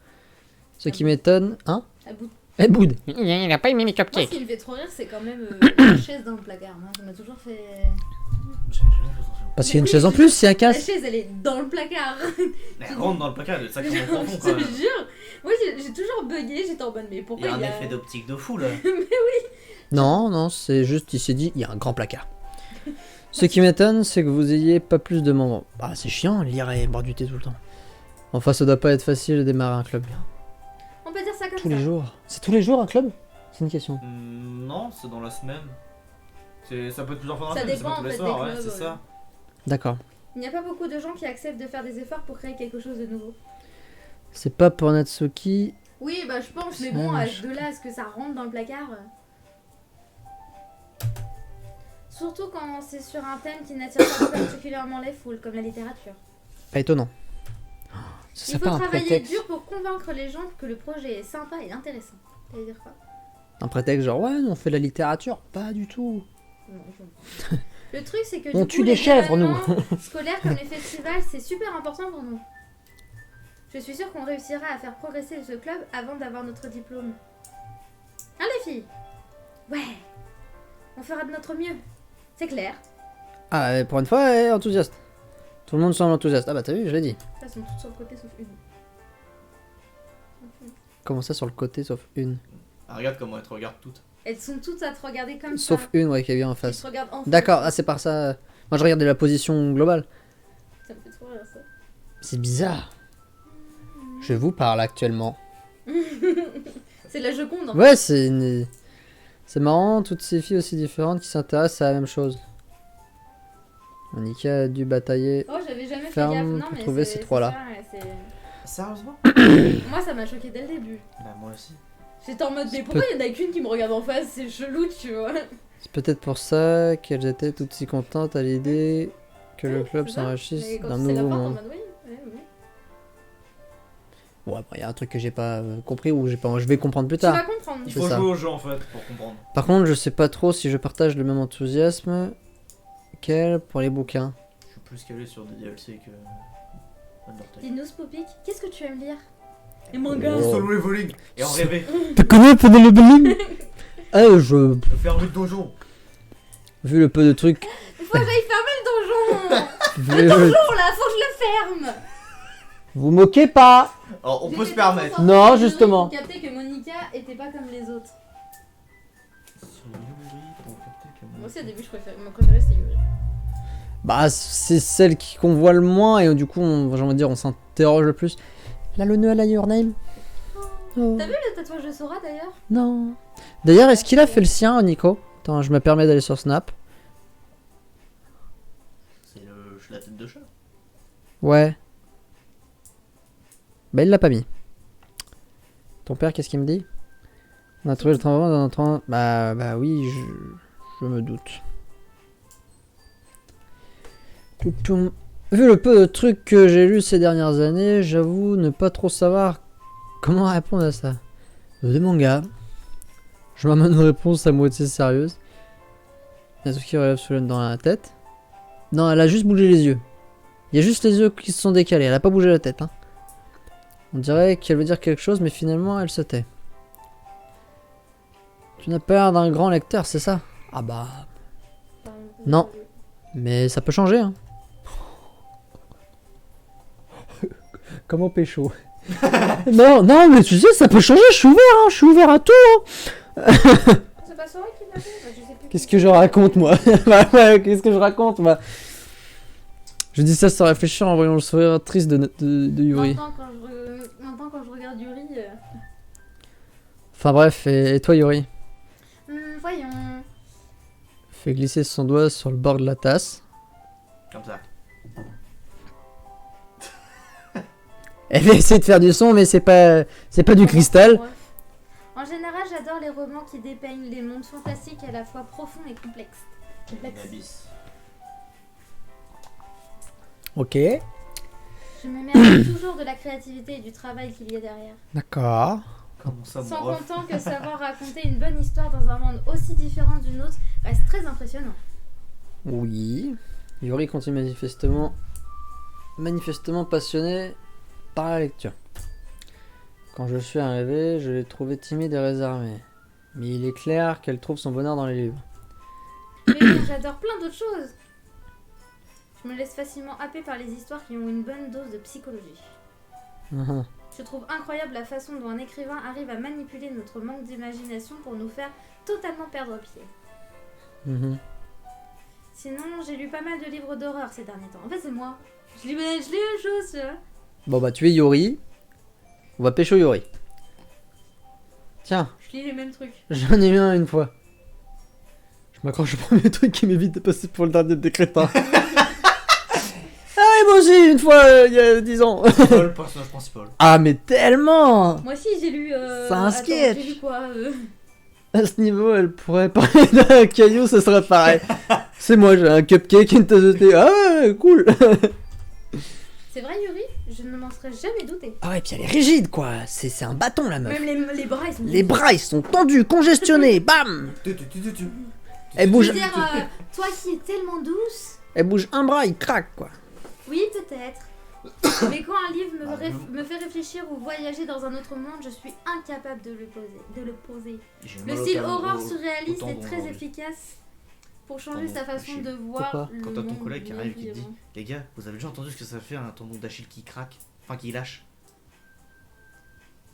Ce qui m'étonne, hein? À bout. Elle boude. Il n'a pas aimé mes Moi, ce cupcakes. qui me fait trop rire, c'est quand même la chaise dans le placard. Moi, ça m'a toujours fait. J'avais jamais fait attention. Parce qu'il y a une chaise en plus, c'est un La casse. chaise, elle est dans le placard. Mais elle rentre dans le placard, elle est Je sacrément profond quand te même. jure. Moi, j'ai toujours bugué. J'étais en mode, mais Il pourquoi y a un il y a. effet d'optique de fou là. Non, non, c'est juste, il s'est dit, il y a un grand placard. Ce qui m'étonne, c'est que vous ayez pas plus de membres. Ah, c'est chiant, lire et boire du thé tout le temps. Enfin, ça doit pas être facile de démarrer un club. On peut dire ça comme Tous ça. les jours. C'est tous les jours un club? C'est une question. Non, c'est dans la semaine. Ça peut être plusieurs fois dans la Ça semaine, mais c'est dépend, pas tous en les fait, soirs, des ouais, clubs, c'est ça. D'accord. Il n'y a pas beaucoup de gens qui acceptent de faire des efforts pour créer quelque chose de nouveau. C'est pas pour Natsuki. Oui, bah je pense, mais C'est bon, moche. de là à ce que ça rentre dans le placard. Surtout quand c'est sur un thème qui n'attire pas particulièrement les foules, comme la littérature. Pas étonnant. Il C'est faut pas un travailler prétexte. dur pour convaincre les gens que le projet est sympa et intéressant. T'allais dire quoi? Un prétexte genre, ouais, nous, on fait de la littérature. Pas du tout. Non, je- Le truc, c'est que On du tue coup, des les chèvres, nous. événements scolaires comme les festivals, c'est super important pour nous. Je suis sûre qu'on réussira à faire progresser ce club avant d'avoir notre diplôme. Hein, les filles? Ouais. On fera de notre mieux. C'est clair. Ah, pour une fois, elle est enthousiaste. Tout le monde semble enthousiaste. Ah bah t'as vu, je l'ai dit. Elles sont toutes sur le côté sauf une. Comment ça sur le côté, sauf une? Ah, regarde comment elles te regardent toutes. Elles sont toutes à te regarder comme Sauf ça. une, ouais, qui est bien en Elles face. se regardent en face. D'accord, ah, c'est par ça. Moi, je regardais la position globale. Ça me fait trop rire ça. C'est bizarre. Je vous parle actuellement. C'est la Joconde. En Ouais, c'est marrant, toutes ces filles aussi différentes qui s'intéressent à la même chose. Monica a dû batailler. Oh, j'avais jamais fait Ferme gaffe. Non, pour mais trouver ces trois-là. ça, ouais, Sérieusement? Moi, ça m'a choqué dès le début. Bah, moi aussi. J'étais en mode, mais pourquoi il y en a qu'une qui me regarde en face? C'est chelou, tu vois. C'est peut-être pour ça qu'elles étaient toutes si contentes à l'idée que le club C'est ça. s'enrichisse Mais quand d'un c'est la nouveau porte, en monde. mode, oui, oui, oui. Bon, après, il y a un truc que j'ai pas compris ou je vais comprendre plus Tu vas tard. comprendre. Il C'est faut ça. jouer au jeu en fait pour comprendre. Par contre, je sais pas trop si je partage le même enthousiasme qu'elle pour les bouquins. Je suis plus calé sur des DLC que. Undertale. Dis-nous, Spoopik, qu'est-ce que tu aimes lire? Les mangas. Oh. Solo leveling et en rêver. Tu connais Pendant le Bling? Je. Le fermer le donjon. Vu le peu de trucs. Il faut que j'aille fermer le donjon. vu Le le- donjon, là, faut que je le ferme. Vous moquez pas! Alors on peut J'étais se pas permettre. trop sortie Non, de justement. Pour capter que Monica était pas comme les autres. Moi aussi, au début, ma préférée, c'était Yuri. Bah, c'est celle qu'on voit le moins et du coup, j'ai envie de dire, on s'interroge le plus. Elle a le nœud à la Your Name? Oh. T'as vu le tatouage de Sora d'ailleurs? Non. D'ailleurs, est-ce qu'il a fait le sien, Nico? Attends, je me permets d'aller sur Snap. C'est la tête de chat. Ouais. Bah, il l'a pas mis. Ton père, qu'est-ce qu'il me dit? On a trouvé le train dans un train. Bah oui, je me doute. Toutoum. Vu le peu de trucs que j'ai lus ces dernières années, j'avoue ne pas trop savoir comment répondre à ça. Des mangas. Je m'amène une réponse à moitié sérieuse. Natsuki relève Solen dans la tête. Non, elle a juste bougé les yeux. Il y a juste les yeux qui se sont décalés, elle a pas bougé la tête. Hein. On dirait qu'elle veut dire quelque chose, mais finalement elle se tait. Tu n'as pas l'air d'un grand lecteur, c'est ça? Ah bah... Non. Mais ça peut changer, hein. Comment pécho? Non, mais tu sais, ça peut changer, je suis ouvert, hein, je suis ouvert à tout. Hein. C'est pas Sora qui l'a fait? Bah, je sais plus. Qu'est-ce que je raconte, moi? Ouais, qu'est-ce que je raconte, moi? Je dis ça sans réfléchir en voyant le sourire triste de Yuri. Maintenant, quand je regarde Yuri. Enfin bref, et toi, Yuri? fait glisser son doigt sur le bord de la tasse. Comme ça. Elle va essayer de faire du son, mais c'est pas du cristal. En général, j'adore les romans qui dépeignent les mondes fantastiques à la fois profonds et complexes. Abyss. Ok, Je me méfie toujours de la créativité et du travail qu'il y a derrière. d'accord. Comment ça, Sans mon ref? comptant que savoir raconter une bonne histoire dans un monde aussi différent du nôtre reste très impressionnant. Oui. Yuri continue manifestement passionné par la lecture. Quand je suis arrivé, je l'ai trouvée timide et réservée. Mais il est clair qu'elle trouve son bonheur dans les livres. Mais bon, j'adore plein d'autres choses. Je me laisse facilement happer par les histoires qui ont une bonne dose de psychologie. Mhm. Je trouve incroyable la façon dont un écrivain arrive à manipuler notre manque d'imagination pour nous faire totalement perdre pied. Mhm. Sinon, j'ai lu pas mal de livres d'horreur ces derniers temps. En fait, c'est moi. Je lis une chose, tu vois. Bon bah tu es Yuri. On va pécho Yuri. Tiens, Je lis les mêmes trucs. j'en ai eu un une fois. Je m'accroche au premier truc qui m'évite de passer pour le dernier des crétins. Ah et moi aussi une fois il y a 10 ans. Paul, personnage principal. Ah mais tellement. Moi aussi, j'ai lu. C'est un attends, sketch. J'ai lu quoi À ce niveau, elle pourrait parler d'un caillou, ça serait pareil. C'est moi, j'ai un cupcake et une tasse de thé. Ah ouais, cool. C'est vrai, Yuri? Je ne m'en serais jamais douté. Ah ouais, puis elle est rigide quoi. C'est un bâton la meuf. Même les bras, ils sont. Les bras ils sont tendus, congestionnés, bam. Elle Je bouge, veux dire, toi qui es tellement douce. elle bouge un bras, il craque quoi. Oui, peut-être. Mais quand un livre me fait réfléchir ou voyager dans un autre monde, je suis incapable de le poser. Le style horreur surréaliste est très efficace pour changer sa façon de voir Pourquoi le Quand t'as ton monde collègue qui bien arrive qui te dit vivant. les gars, vous avez déjà entendu ce que ça fait un tendon d'Achille qui craque? Enfin, qui lâche?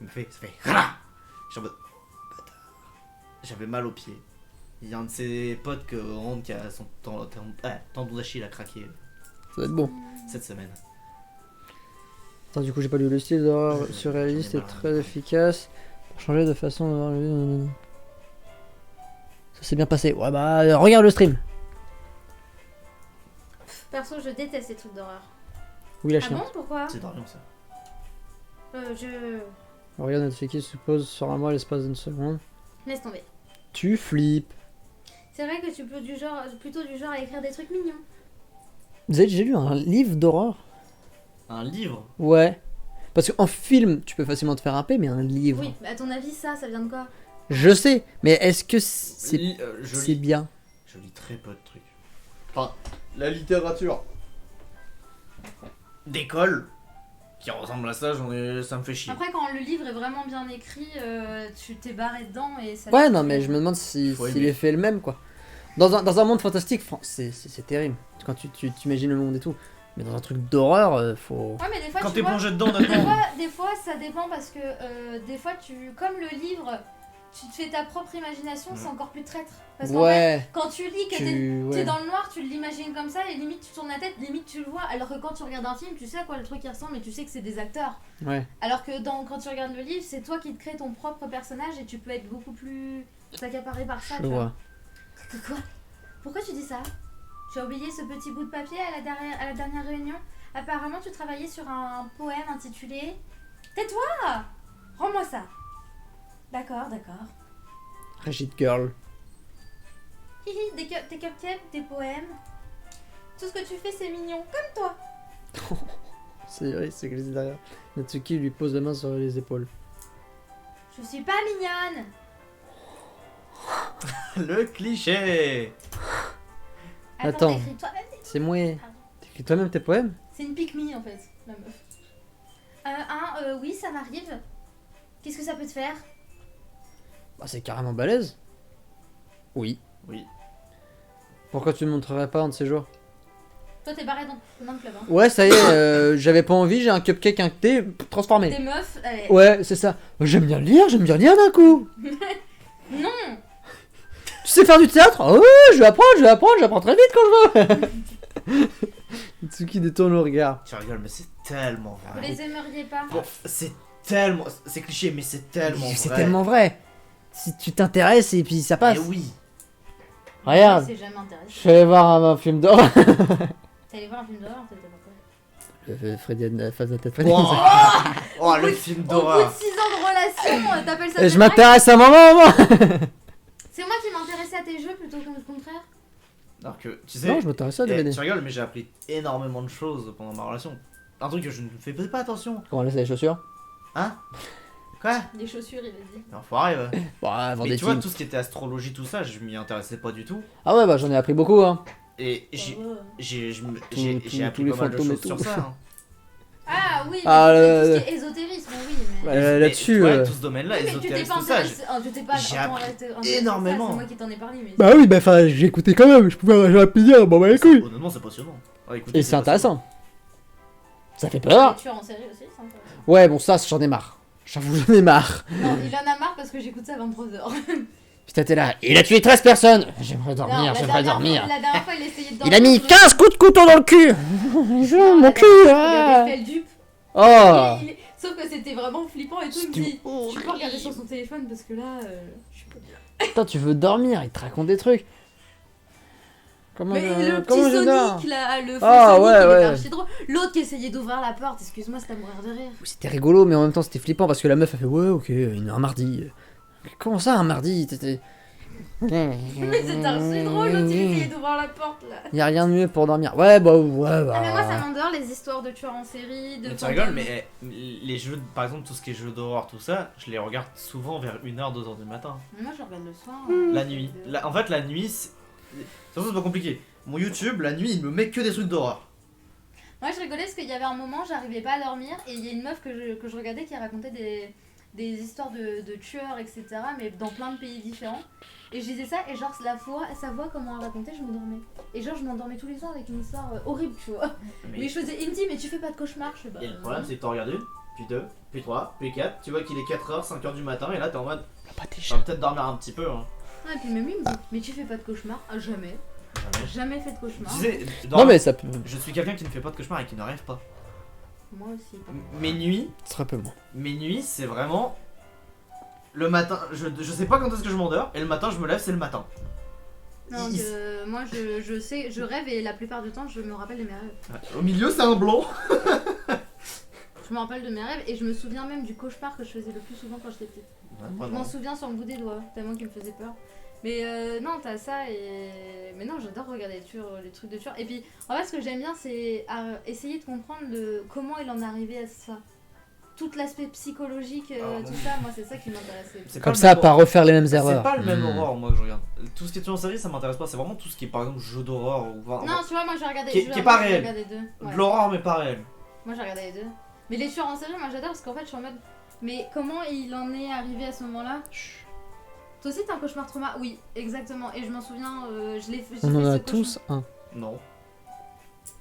Il me fait, ça fait. Rah. Je suis en mode. Bâtard. J'avais mal au pied. Il y a un de ses potes que rentre qui a son tendon d'Achille a craqué Ça va être bon. cette semaine. Attends, du coup, j'ai pas lu le style d'horreur surréaliste est très efficace pour changer de façon de voir le. Ça s'est bien passé. Ouais, bah, regarde le stream. Perso, je déteste les trucs d'horreur. Oui, la Ah chienne. bon, pourquoi C'est Dorian ça. Regarde notre fille se pose sur moi l'espace d'une seconde. Laisse tomber. Tu flippes. C'est vrai que tu peux plutôt du genre à écrire des trucs mignons. Vous savez, j'ai lu un livre d'horreur. Un livre? Ouais. Parce qu'en film, tu peux facilement te faire happer, mais un livre. Oui, mais à ton avis, ça vient de quoi? Je sais, mais est-ce que c'est Je c'est lis, bien? je lis très peu de trucs. Enfin, la littérature. D'école qui ressemble à ça, ça me fait chier. Après, quand le livre est vraiment bien écrit, tu t'es barré dedans et ça. Ouais, non, mais je me demande si Faut aimer. l'effet est le même, quoi. Dans un monde fantastique, c'est terrible. Quand tu imagines le monde et tout. Mais dans un truc d'horreur, faut... Ouais, mais des fois, Quand tu t'es vois, plongé dedans, honnêtement. des fois, ça dépend parce que des fois, comme le livre, tu te fais ta propre imagination, c'est encore plus traître. Parce qu'en fait, Ouais, quand tu lis que tu... t'es ouais. dans le noir, tu l'imagines comme ça et limite tu tournes la tête, limite tu le vois. Alors que quand tu regardes un film, tu sais à quoi le truc il ressemble et tu sais que c'est des acteurs. Ouais. Alors que quand tu regardes le livre, c'est toi qui te crée ton propre personnage et tu peux être beaucoup plus accaparé par ça. Je tu vois. vois. Quoi? Pourquoi tu dis ça? Tu as oublié ce petit bout de papier à la dernière réunion? Apparemment, tu travaillais sur un poème intitulé Tais-toi! Rends-moi ça! D'accord. Rigid Girl. Hihi, des cupcakes, des poèmes. Tout ce que tu fais, c'est mignon, comme toi! C'est vrai, c'est glissé derrière. Natsuki lui pose la main sur les épaules. Je suis pas mignonne! Le cliché. Attends. T'écris toi-même des- C'est moi. Pardon. T'écris toi-même tes poèmes? C'est une pique-me en fait, la meuf. Oui, ça m'arrive. Qu'est-ce que ça peut te faire? Bah, c'est carrément balèze. Oui. Oui. Pourquoi tu ne montrerais pas un de ces jours? Toi, t'es barré dans le club, hein. Ouais, ça y est, j'avais pas envie, j'ai un cupcake, un thé, transformé. Des meufs, allez. Ouais, c'est ça. J'aime bien lire d'un coup. Non! Tu sais faire du théâtre? Oh, je vais apprendre très vite quand je veux. Natsuki détourne le regard. Tu rigoles, mais c'est tellement Vous vrai. les aimeriez pas? Bon, c'est tellement. C'est cliché, mais c'est tellement vrai. C'est tellement vrai. Si tu t'intéresses et puis ça passe. Mais oui. Regarde, C'est jamais intéressé. je suis allé voir un film d'horreur. T'es allé voir un film d'horreur, t'étais pas quoi? Freddy and Face de Freddy. Oh, oh, le film Au bout de d'horreur. 6 ans de relation, t'appelles ça Je des m'intéresse à maman. blagues? C'est moi qui m'intéressais à tes jeux plutôt que le contraire. Alors que, tu sais, Non, je m'intéresse à DVD. tu rigoles, mais j'ai appris énormément de choses pendant ma relation. Un truc que je ne fais pas attention. Comment laisser les chaussures? Hein? Quoi? Les chaussures, il a dit. Enfoiré, ouais. Bon, avant Mais des tu vois, teams. tout ce qui était astrologie, tout ça, je m'y intéressais pas du tout. Ah ouais, bah j'en ai appris beaucoup, hein. Et j'ai Ouais. j'ai appris tous les pas mal de fantômes et choses sur tout. ça. Hein. Ah oui, Ah, mais tout ce qui est ésotérisme, oui, mais... Ouais. Là-dessus, Mais, ouais, tout ce domaine-là, Oui, mais tu t'es ésotérisme, pas tout ça. intéressé, tu t'es pas... j'ai attends, appris arrête, arrête, énormément. C'est moi qui t'en ai parlé, mais... Bah oui, bah enfin, j'ai écouté quand même. J'aurais pu dire, bon bah les couilles. Honnêtement, c'est passionnant. Ah, écoutez, Et c'est passionnant. intéressant. Ça fait Les peur. tueurs en série aussi, c'est intéressant. Ouais, bon, ça, j'en ai marre. J'avoue, j'en ai marre. Non, il en a marre parce que j'écoute ça à 23h. Putain, t'es là. Il a tué 13 personnes. J'aimerais dormir, j'aimerais dormir. La dernière fois, il essayait de dormir. Il a mis sur le- 15 coups de couteau dans le cul. Non, Mon la cul. dernière fois, Ah. il avait fait le dupe. Oh. Sauf que c'était vraiment flippant et tout. Il me dit, tu peux regarder sur son téléphone parce que là, je suis pas... Putain, tu veux dormir. Il te raconte des trucs. Comment Mais je... le Comment petit je dors? Sonic là, le faux Ah, Sonic, ouais, il était ouais. archi drôle. L'autre qui essayait d'ouvrir la porte, excuse-moi, c'était à mourir de rire. C'était rigolo, mais en même temps, c'était flippant parce que la meuf a fait ouais, ok, un mardi. Comment ça, un mardi? Mais c'était archi drôle, l'autre il essayait d'ouvrir la porte là. Y a rien de mieux pour dormir. Ouais, bah, ouais, bah. Ah, mais moi ça m'endort les histoires de tueurs en série, de. Mais tu rigoles, mais les jeux, par exemple, tout ce qui est jeux d'horreur, tout ça, je les regarde souvent vers 1h, 2h du matin. Moi je regarde le soir. La nuit. En fait, la nuit, c'est pas compliqué. Mon YouTube, la nuit, il me met que des trucs d'horreur. Moi je rigolais parce qu'il y avait un moment, j'arrivais pas à dormir et il y a une meuf que je regardais qui racontait des histoires de tueurs, etc. Mais dans plein de pays différents. Et je disais ça et genre sa voix comment elle racontait, je m'endormais. Et genre je m'endormais tous les soirs avec une histoire horrible, tu vois. Mais je faisais, il me dit mais tu fais pas de cauchemar, je fais bah. Et le problème, c'est que t'en regardes une, puis deux, puis trois, puis quatre. Tu vois qu'il est 4h, 5h du matin, et là t'es en mode. Je vais peut-être dormir un petit peu. Hein. Ah, et puis même lui il me dit mais tu fais pas de cauchemar? Ah, jamais. Jamais fait de cauchemar. Tu sais, Non, mais ça peut. je suis quelqu'un qui ne fait pas de cauchemar et qui ne rêve pas. Moi aussi. Mes nuits, Très peu moins. c'est vraiment. Le matin, je sais pas quand est-ce que je m'endors, et le matin je me lève, c'est le matin. Non, moi je sais, je rêve et la plupart du temps je me rappelle de mes rêves. Ouais. Au milieu, c'est un blond. Je me rappelle de mes rêves et je me souviens même du cauchemar que je faisais le plus souvent quand j'étais petite. Je m'en souviens sur le bout des doigts, tellement qu'il me faisait peur. Mais non, t'as ça et. Mais non, j'adore regarder les trucs de tueurs. Et puis, en fait, ce que j'aime bien, c'est essayer de comprendre comment il en est arrivé à ça. Tout l'aspect psychologique, tout ça, moi, c'est ça qui m'intéressait. C'est Comme pas ça, le même pas refaire les mêmes C'est erreurs. pas le même Hmm. horreur, moi, que je regarde. Tout ce qui est tué en série, ça m'intéresse pas. C'est vraiment tout ce qui est, par exemple, jeu d'horreur ou. Enfin, Non, tu vois, moi, j'ai regardé. Qui est pas réel. Regardé deux. Ouais. de l'horreur, mais pas réel. Moi, j'ai regardé les deux. Mais les tueurs en série, moi, j'adore parce qu'en fait, je suis en mode. Mais comment il en est arrivé à ce moment-là? Toi aussi, t'as un cauchemar trauma? Oui, exactement. Et je m'en souviens, je l'ai fait. On en a tous un. Non.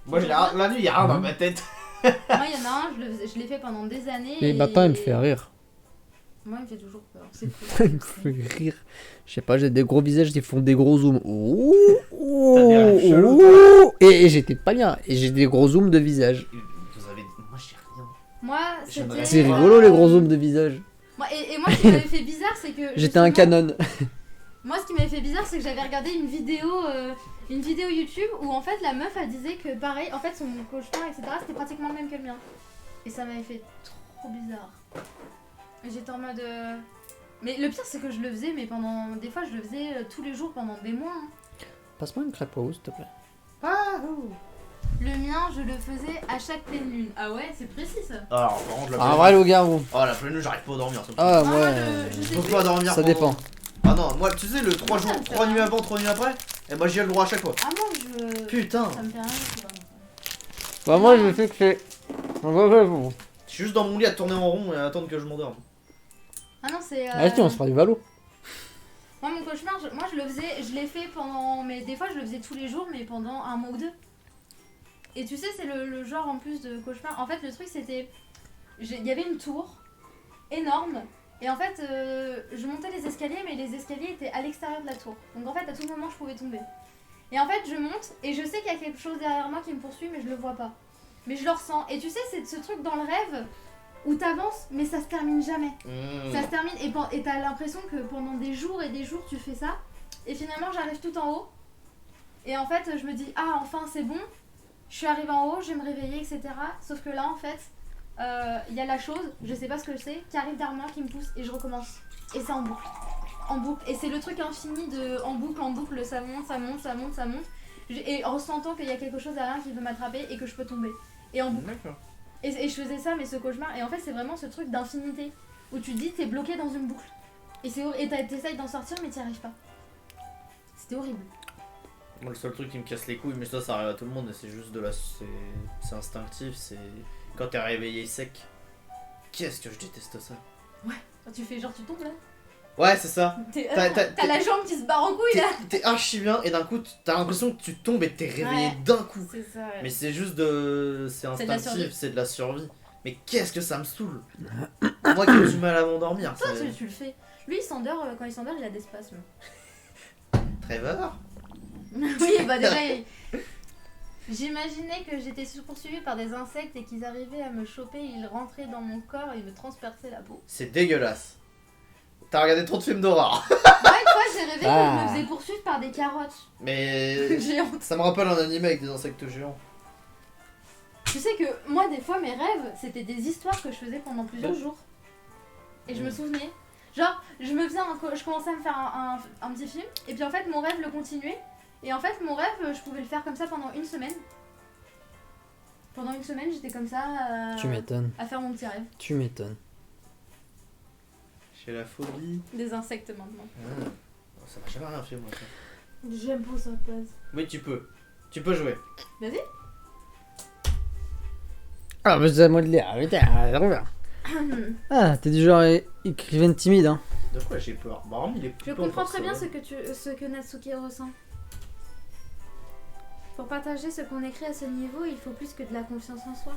Moi, la nuit, y'a rien dans ma tête. Moi, il y en a un, je l'ai fait pendant des années. Et maintenant, il me fait rire. Moi, il me fait toujours peur. C'est fou. Il me fait rire. Je sais pas, j'ai des gros visages qui font des gros zooms. Ouh, T'as des rêves chelous, ouh, et j'étais pas bien. Et j'ai des gros zooms de visage. Vous avez. Moi, j'ai rien. Moi, J'aimerais- c'était. C'est rigolo les gros zooms de visage. Moi, et moi, ce qui m'avait fait bizarre, c'est que. J'étais un justement, canon. Moi, ce qui m'avait fait bizarre, c'est que j'avais regardé une vidéo YouTube où en fait la meuf elle disait que pareil, en fait son cauchemar, etc. c'était pratiquement le même que le mien. Et ça m'avait fait trop bizarre. Et j'étais en mode. Mais le pire, c'est que je le faisais, mais pendant. Des fois, je le faisais tous les jours pendant des mois. Hein. Passe-moi une crêpe au haut, s'il te plaît. Le mien, je le faisais à chaque pleine lune. Ah ouais, c'est précis ça. Alors, par contre, la Ah, pleine vrai, lune- le garou. Oh, la pleine lune, j'arrive pas à dormir. ça me Ah, Non, ouais. moi, je sais Je peux plus. pas dormir. Ça pendant- dépend. Ah non, moi, tu sais, le 3 Ça jours, me fait 3 nuits rien. avant, 3 nuits après, et moi j'y ai le droit à chaque fois. Ah, moi, Putain, ça me fait rien. c'est pas grave. Bah, moi, je sais que c'est. je suis juste dans mon lit à tourner en rond et à attendre que je m'endorme. Ah non, c'est. Allez, on se fera du valo. Moi, mon cauchemar, moi je le faisais, je l'ai fait pendant. Mais des fois, je le faisais tous les jours, mais pendant un mois ou deux. Et tu sais, c'est le genre en plus de cauchemar. En fait, le truc, c'était. Il y avait une tour énorme. Et en fait, je montais les escaliers, mais les escaliers étaient à l'extérieur de la tour. Donc en fait, à tout moment, je pouvais tomber. Et en fait, je monte et je sais qu'il y a quelque chose derrière moi qui me poursuit, mais je le vois pas. Mais je le ressens. Et tu sais, c'est ce truc dans le rêve où t'avances, mais ça se termine jamais. Ça se termine et t'as l'impression que pendant des jours et des jours, tu fais ça. Et finalement, j'arrive tout en haut Et en fait, je me dis, ah, enfin, c'est bon. Je suis arrivée en haut, je vais me réveiller, etc. Sauf que là, en fait, il y a la chose, je sais pas ce que c'est, qui arrive derrière moi, qui me pousse et je recommence. Et c'est en boucle. En boucle. Et c'est le truc infini de en boucle, ça monte, ça monte, ça monte, ça monte. Et en ressentant qu'il y a quelque chose derrière qui veut m'attraper et que je peux tomber. Et en boucle. D'accord. Et je faisais ça, mais ce cauchemar. Et en fait, c'est vraiment ce truc d'infinité où tu te dis, t'es bloqué dans une boucle. Et t'essayes d'en sortir, mais t'y arrives pas. C'était horrible. Moi, le seul truc qui me casse les couilles, mais ça arrive à tout le monde, et c'est juste de la. C'est instinctif, c'est. Quand t'es réveillé sec. Qu'est-ce que je déteste ça. Quand tu fais genre, tu tombes là. Ouais, c'est ça. T'as la jambe qui se barre en couille là. T'es archi bien, et d'un coup, t'as l'impression que tu tombes et t'es réveillé Ouais. d'un coup. C'est ça, ouais. Mais c'est juste de. C'est C'est de la instinctif, survie. c'est de la survie. Mais qu'est-ce que ça me saoule. Moi qui ai du mal à m'endormir. Toi, c'est- tu le fais. Lui, il s'endort, quand il s'endort, il a des spasmes. Trevor. Oui, bah déjà, j'imaginais que j'étais poursuivie par des insectes et qu'ils arrivaient à me choper, ils rentraient dans mon corps et me transperçaient la peau. C'est dégueulasse. T'as regardé trop de films d'horreur. Ouais, une fois, j'ai rêvé que je Ah. me faisais poursuivre par des carottes Mais. géantes. Ça me rappelle un anime avec des insectes géants. Tu sais que moi, des fois, mes rêves, c'était des histoires que je faisais pendant plusieurs jours. Et je me souvenais. Genre, je commençais à me faire un petit film, et puis en fait, mon rêve le continuait. Et en fait, mon rêve, je pouvais le faire comme ça pendant une semaine. Pendant une semaine, j'étais comme ça Tu m'étonnes. à faire mon petit rêve. Tu m'étonnes. J'ai la phobie. Des insectes maintenant. Ah. Ça m'a jamais rien fait, moi. Ça. J'aime pas ça, base. Oui, tu peux. Tu peux jouer. Vas-y. Ah, bah c'est à moi de lire. Ah, t'es du genre écrivaine timide, hein. De quoi j'ai peur? Bah, hormis les Je poupons, comprends très bien forcément. ce que Natsuki ressent. Pour partager ce qu'on écrit à ce niveau, il faut plus que de la confiance en soi.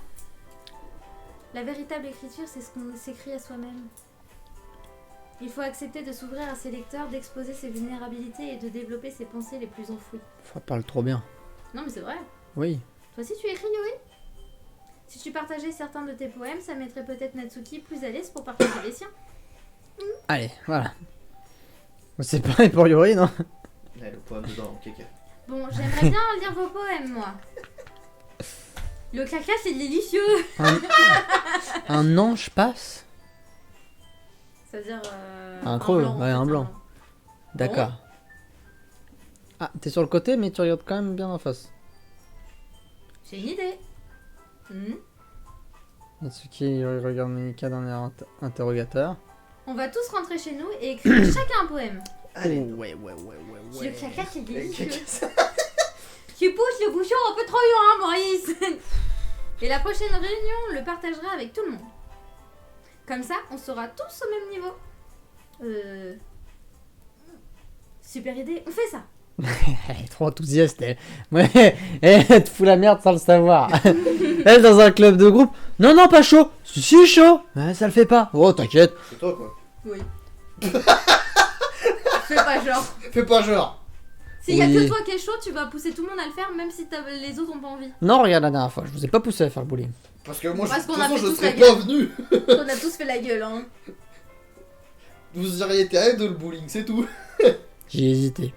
La véritable écriture, c'est ce qu'on s'écrit à soi-même. Il faut accepter de s'ouvrir à ses lecteurs, d'exposer ses vulnérabilités et de développer ses pensées les plus enfouies. Ça parle trop bien. Non mais c'est vrai. Oui. Toi aussi tu écris, Yuri? Si tu partageais certains de tes poèmes, ça mettrait peut-être Natsuki plus à l'aise pour partager les siens. Allez, voilà. C'est pareil pour Yuri, non? Ouais, le poème dedans, caca. Bon, j'aimerais bien lire vos poèmes, moi. Le caca, c'est délicieux. Un ange passe. C'est-à-dire Un creux, en ouais, un fait, blanc. D'accord. Ah, t'es sur le côté, mais tu regardes quand même bien en face. J'ai une idée. Natsuki regarde Monika d'un air interrogateur. On va tous rentrer chez nous et écrire chacun un poème. Allez. Ouais. Le caca, c'est Le délicieux. caca, Tu pousses le bouchon un peu trop loin, Maurice. Et la prochaine réunion, on le partagera avec tout le monde. Comme ça, on sera tous au même niveau. Super idée, on fait ça. Elle est trop enthousiaste, elle. Ouais, elle te fout la merde sans le savoir. Elle, dans un club de groupe. Non, pas chaud. Si, chaud. Ouais, ça le fait pas. Oh, t'inquiète. C'est toi, quoi. Oui. Fais pas genre. Fais pas genre. S'il y a Oui. que toi qui est chaud, tu vas pousser tout le monde à le faire, même si les autres ont pas envie. Non, regarde la dernière fois. Je vous ai pas poussé à faire le bowling. Parce que moi, Parce de qu'on toute a façon, fait je tous serais la pas gueule. venu. On a tous fait la gueule, hein. Vous auriez été à de le bowling, c'est tout. J'ai hésité.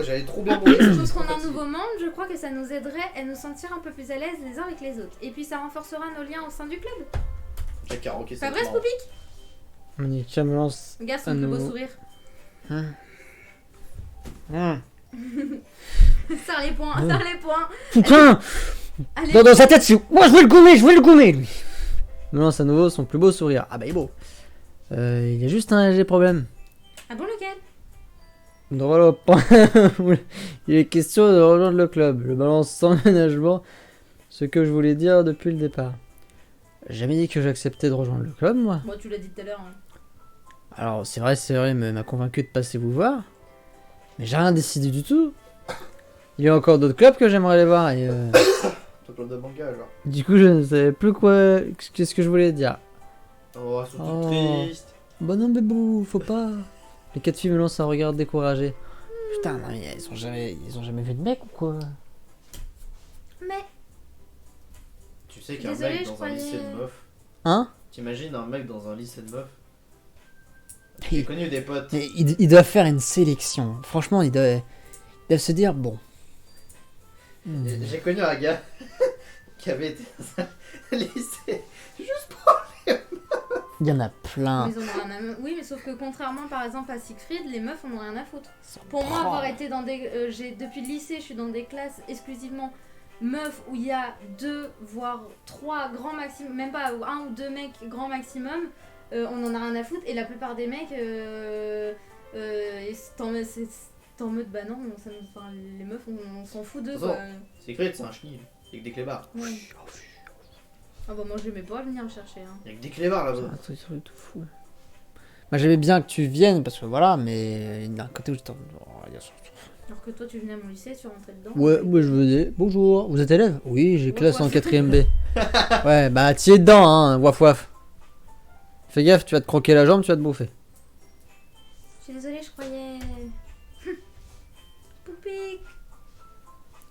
J'allais trop bien bowling. Je trouve qu'on a un nouveau monde, je crois que ça nous aiderait à nous sentir un peu plus à l'aise les uns avec les autres. Et puis ça renforcera nos liens au sein du club. D'accord, ok, Pas c'est vrai, marrant. Spoopy? Monica me lance. Regarde À son plus beau nouveau. sourire. Putain. Serre les poings, serre les poings. Allez, Dans sa tête, c'est. Moi, je veux le gommer, lui. Me lance à nouveau son plus beau sourire. Ah bah, il est beau. Il y a juste un léger problème. ah bon, lequel? Donc voilà au point où il est question de rejoindre le club. Je balance sans ménagement ce que je voulais dire depuis le départ. J'ai jamais dit que j'acceptais de rejoindre le club, moi. Bon, tu l'as dit tout à l'heure. Hein. Alors, c'est vrai, il m'a convaincu de passer vous voir. Mais j'ai rien décidé du tout. Il y a encore d'autres clubs que j'aimerais aller voir et Toi, club de manga, genre. du coup, je ne savais plus qu'est-ce que je voulais dire. Oh, surtout Oh. triste. Bah non, bébou, faut pas. Les quatre filles me lancent un regard découragé. Putain, non, mais ils ont jamais vu de mec ou quoi? Mais, Tu sais qu'un Désolée, mec je dans un lycée croyais- de meufs. Hein? T'imagines un mec dans un lycée de meufs? J'ai connu des potes. Ils doivent faire une sélection. Franchement, ils doivent se dire bon. J'ai connu un gars qui avait été dans un lycée juste pour... Il y en a plein. Mais ils en ont rien à... Oui, mais sauf que contrairement par exemple à Siegfried, les meufs en ont rien à foutre. S'en Pour moi, prend. avoir été dans des... depuis le lycée, je suis dans des classes exclusivement meufs où il y a 2 voire 3 grands maximum, même pas 1 ou 2 mecs grand maximum, on en a rien à foutre. Et la plupart des mecs, c'est en mode bah non, ça nous... enfin, les meufs on s'en fout d'eux quoi. C'est vrai, c'est un chenil. Il y a que des clébards. Ouais. Ah bah moi je l'aimais pas venir me chercher. Hein. Il y a que des clébards C'est là-bas. un truc tout fou. Moi j'aimais bien que tu viennes parce que voilà, mais d'un côté où j'étais. Alors que toi tu venais à mon lycée, tu rentrais dedans. Ouais, je venais. Bonjour, vous êtes élève? Oui, j'ai Waf, classe en waf. 4ème B. Ouais, bah t'y es dedans, hein, waf waf. Fais gaffe, tu vas te croquer la jambe, tu vas te bouffer. Je suis désolée, je croyais. Poupique.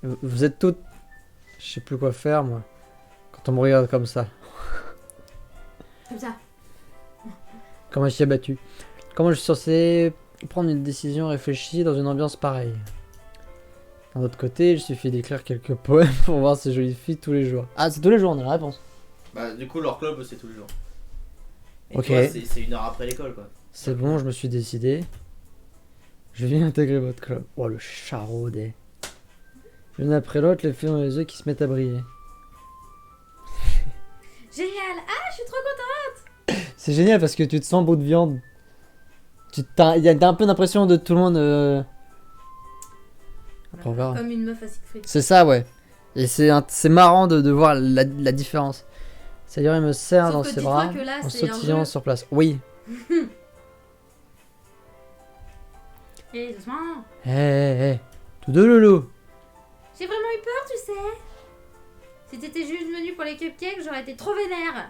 Vous êtes toutes. Je sais plus quoi faire moi. Quand on me regarde comme ça. Comme ça. Comment je suis abattu? Comment je suis censé prendre une décision réfléchie dans une ambiance pareille? D'un autre côté, il suffit d'écrire quelques poèmes pour voir ces jolies filles tous les jours. Ah, c'est tous les jours, on a la réponse. Bah, du coup, leur club, c'est tous les jours. Et Ok. toi, c'est 1 heure après l'école, quoi. C'est bon, je me suis décidé. Je viens intégrer votre club. Oh, le charaudet. L'une après l'autre, les filles ont les yeux qui se mettent à briller. Génial. Ah, je suis trop contente. C'est génial parce que tu te sens beau de viande. Il y a un peu l'impression de tout le monde. Après, on verra. Comme une meuf à Siegfried. C'est ça, ouais. Et c'est marrant de voir la différence. C'est-à-dire, il me serre Sauf dans que ses dis-toi bras que là, en c'est un sautillant jeu. sur place. Oui. Et doucement. Hé. Tout de lolo. J'ai vraiment eu peur, tu sais. Si t'étais juste venu pour les cupcakes, j'aurais été trop vénère.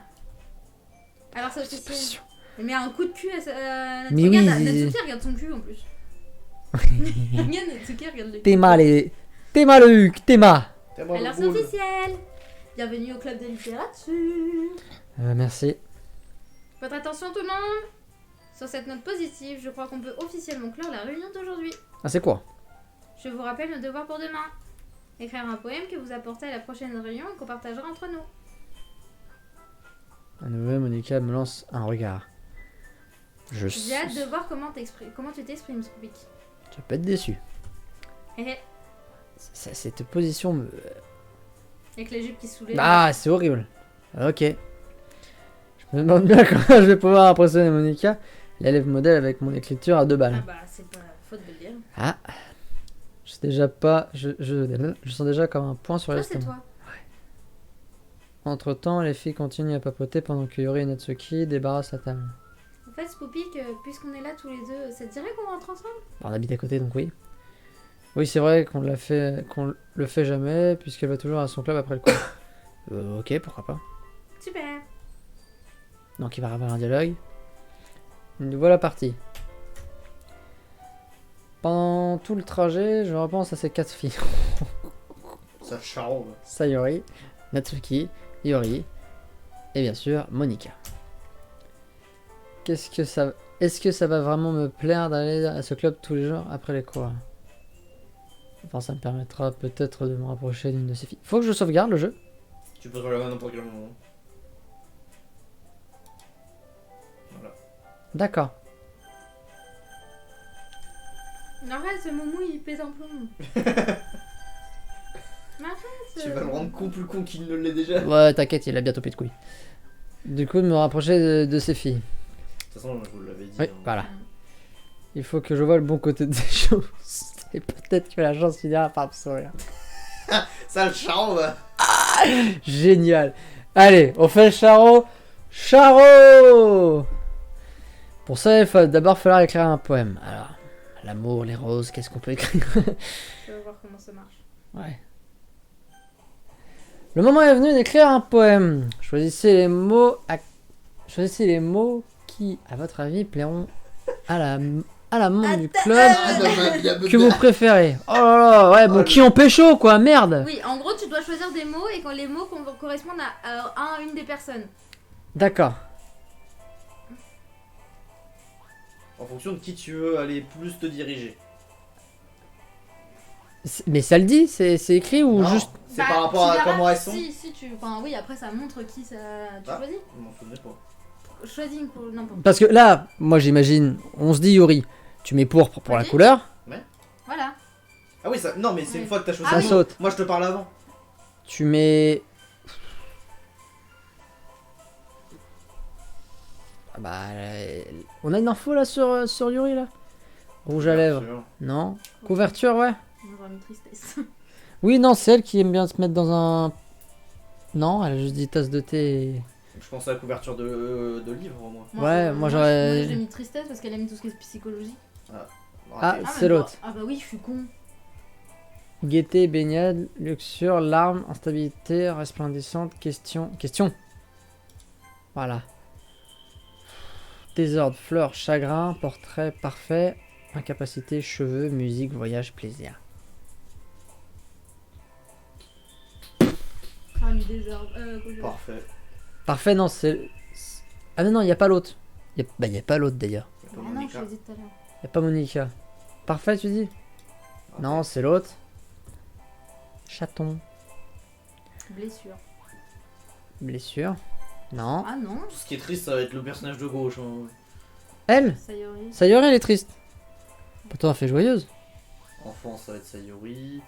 Alors ça, c'est... Elle met un coup de cul à sa... Mais regarde, oui. Natsuki regarde son cul en plus. Regarde Natsuki, regarde le cul. Théma le Huc, Théma. Alors c'est officiel. Bienvenue au club de littérature. Merci. Votre attention tout le monde. Sur cette note positive, je crois qu'on peut officiellement clore la réunion d'aujourd'hui. Ah, c'est quoi? Je vous rappelle nos devoirs pour demain. Écrire un poème que vous apportez à la prochaine réunion et qu'on partagera entre nous. À nouveau, Monica me lance un regard. J'ai hâte de voir comment tu t'exprimes, Spoopik. Tu vas pas être déçu. Cette position me... Avec la jupe qui se soulève. Ah, c'est horrible. Ok. Je me demande bien comment je vais pouvoir impressionner Monica, l'élève modèle avec mon écriture à 2 Ah balles. bah, c'est pas faute de le dire. Ah. Je sais déjà pas... Je sens déjà comme un point sur Toi, c'est l'estomac. toi. Entre temps, les filles continuent à papoter pendant que Yuri et Natsuki débarrassent la table. En fait, Spoopik, puisqu'on est là tous les deux, ça te dirait qu'on rentre ensemble? On habite à côté, donc oui. Oui, c'est vrai qu'on le fait jamais, puisqu'elle va toujours à son club après le cours. Ok, pourquoi pas. Super. Donc il va y avoir un dialogue. Nous voilà partis. Pendant tout le trajet, je repense à ces 4 filles. Ça charme. Sayori, Natsuki, Yori, et bien sûr, Monica. Est-ce que ça va vraiment me plaire d'aller à ce club tous les jours après les cours? Enfin, ça me permettra peut-être de me rapprocher d'une de ces filles. Faut que je sauvegarde le jeu. Tu peux te regarder à n'importe quel moment. Voilà. D'accord. Arrête, ce moumou, il pèse un plomb. Mais arrête. Tu vas le rendre con plus con qu'il ne l'est déjà. De Ouais, t'inquiète, il a bientôt plus de couilles. Du coup, de me rapprocher de ces filles. toute façon, je vous l'avais dit. Oui, hein. voilà. Il faut que je vois le bon côté des choses. Et peut-être que la chance finira par me sourire. Ça le charme. Génial. Allez, on fait le charreau. Charreau. Pour ça, il va d'abord falloir écrire un poème. Alors, l'amour, les roses, qu'est-ce qu'on peut écrire? Je vais voir comment ça marche. Ouais. Le moment est venu d'écrire un poème. Choisissez les mots qui, à votre avis, plairont à la membre du club que vous préférez. Oh là là, ouais, bon, qui ont pécho, quoi, merde. Oui, en gros, tu dois choisir des mots et quand les mots correspondent à une des personnes. D'accord. En fonction de qui tu veux aller plus te diriger. Mais ça le dit, c'est écrit ou Non, juste. c'est Bah, par rapport tu à verras comment elles sont. si tu. Enfin, oui, après ça montre qui ça. Tu Ah. choisis. Je m'en souvenais pas. Choisis une couleur. Non, pas. Parce que là, moi j'imagine, on se dit Yuri, tu mets pour la Oui. couleur, Voilà. Ah oui, ça... non mais c'est Oui. une fois que t'as choisi Ah ça le oui. mot. saute. Moi je te parle avant. Tu mets. Ah bah. On a une info là sur Yuri là. Rouge à lèvres. Absolument. Non. Couverture, ouais. Moi j'aurais mis tristesse. Oui, non, c'est elle qui aime bien se mettre dans un. Non, elle a juste dit tasse de thé. Et... Je pense à la couverture de livre moi. Ouais, moi, j'aurais- Moi j'ai mis tristesse parce qu'elle a mis tout ce qui est psychologie. Ah, Raté. c'est même l'autre. pas. Ah bah oui, je suis con. Gaieté, baignade, luxure, larmes, instabilité, resplendissante, question. Voilà. Désordre, fleurs, chagrin, portrait parfait, incapacité, cheveux, musique, voyage, plaisir. J'aurais mis des herbes. Parfait. Parfait, non, c'est. Ah non, non, il n'y a pas l'autre. Y a pas l'autre d'ailleurs. Y a Ah pas non, je Monica. choisis tout à l'heure. Y a pas Monica. Parfait, tu dis Non, c'est l'autre. Chaton. Blessure. Blessure. Non. Ah non, Tout ce qui est triste, ça va être le personnage de gauche. Hein. Elle Sayori. Sayori, elle est triste. Pourtant, elle fait joyeuse. Enfant, ça va être Sayori.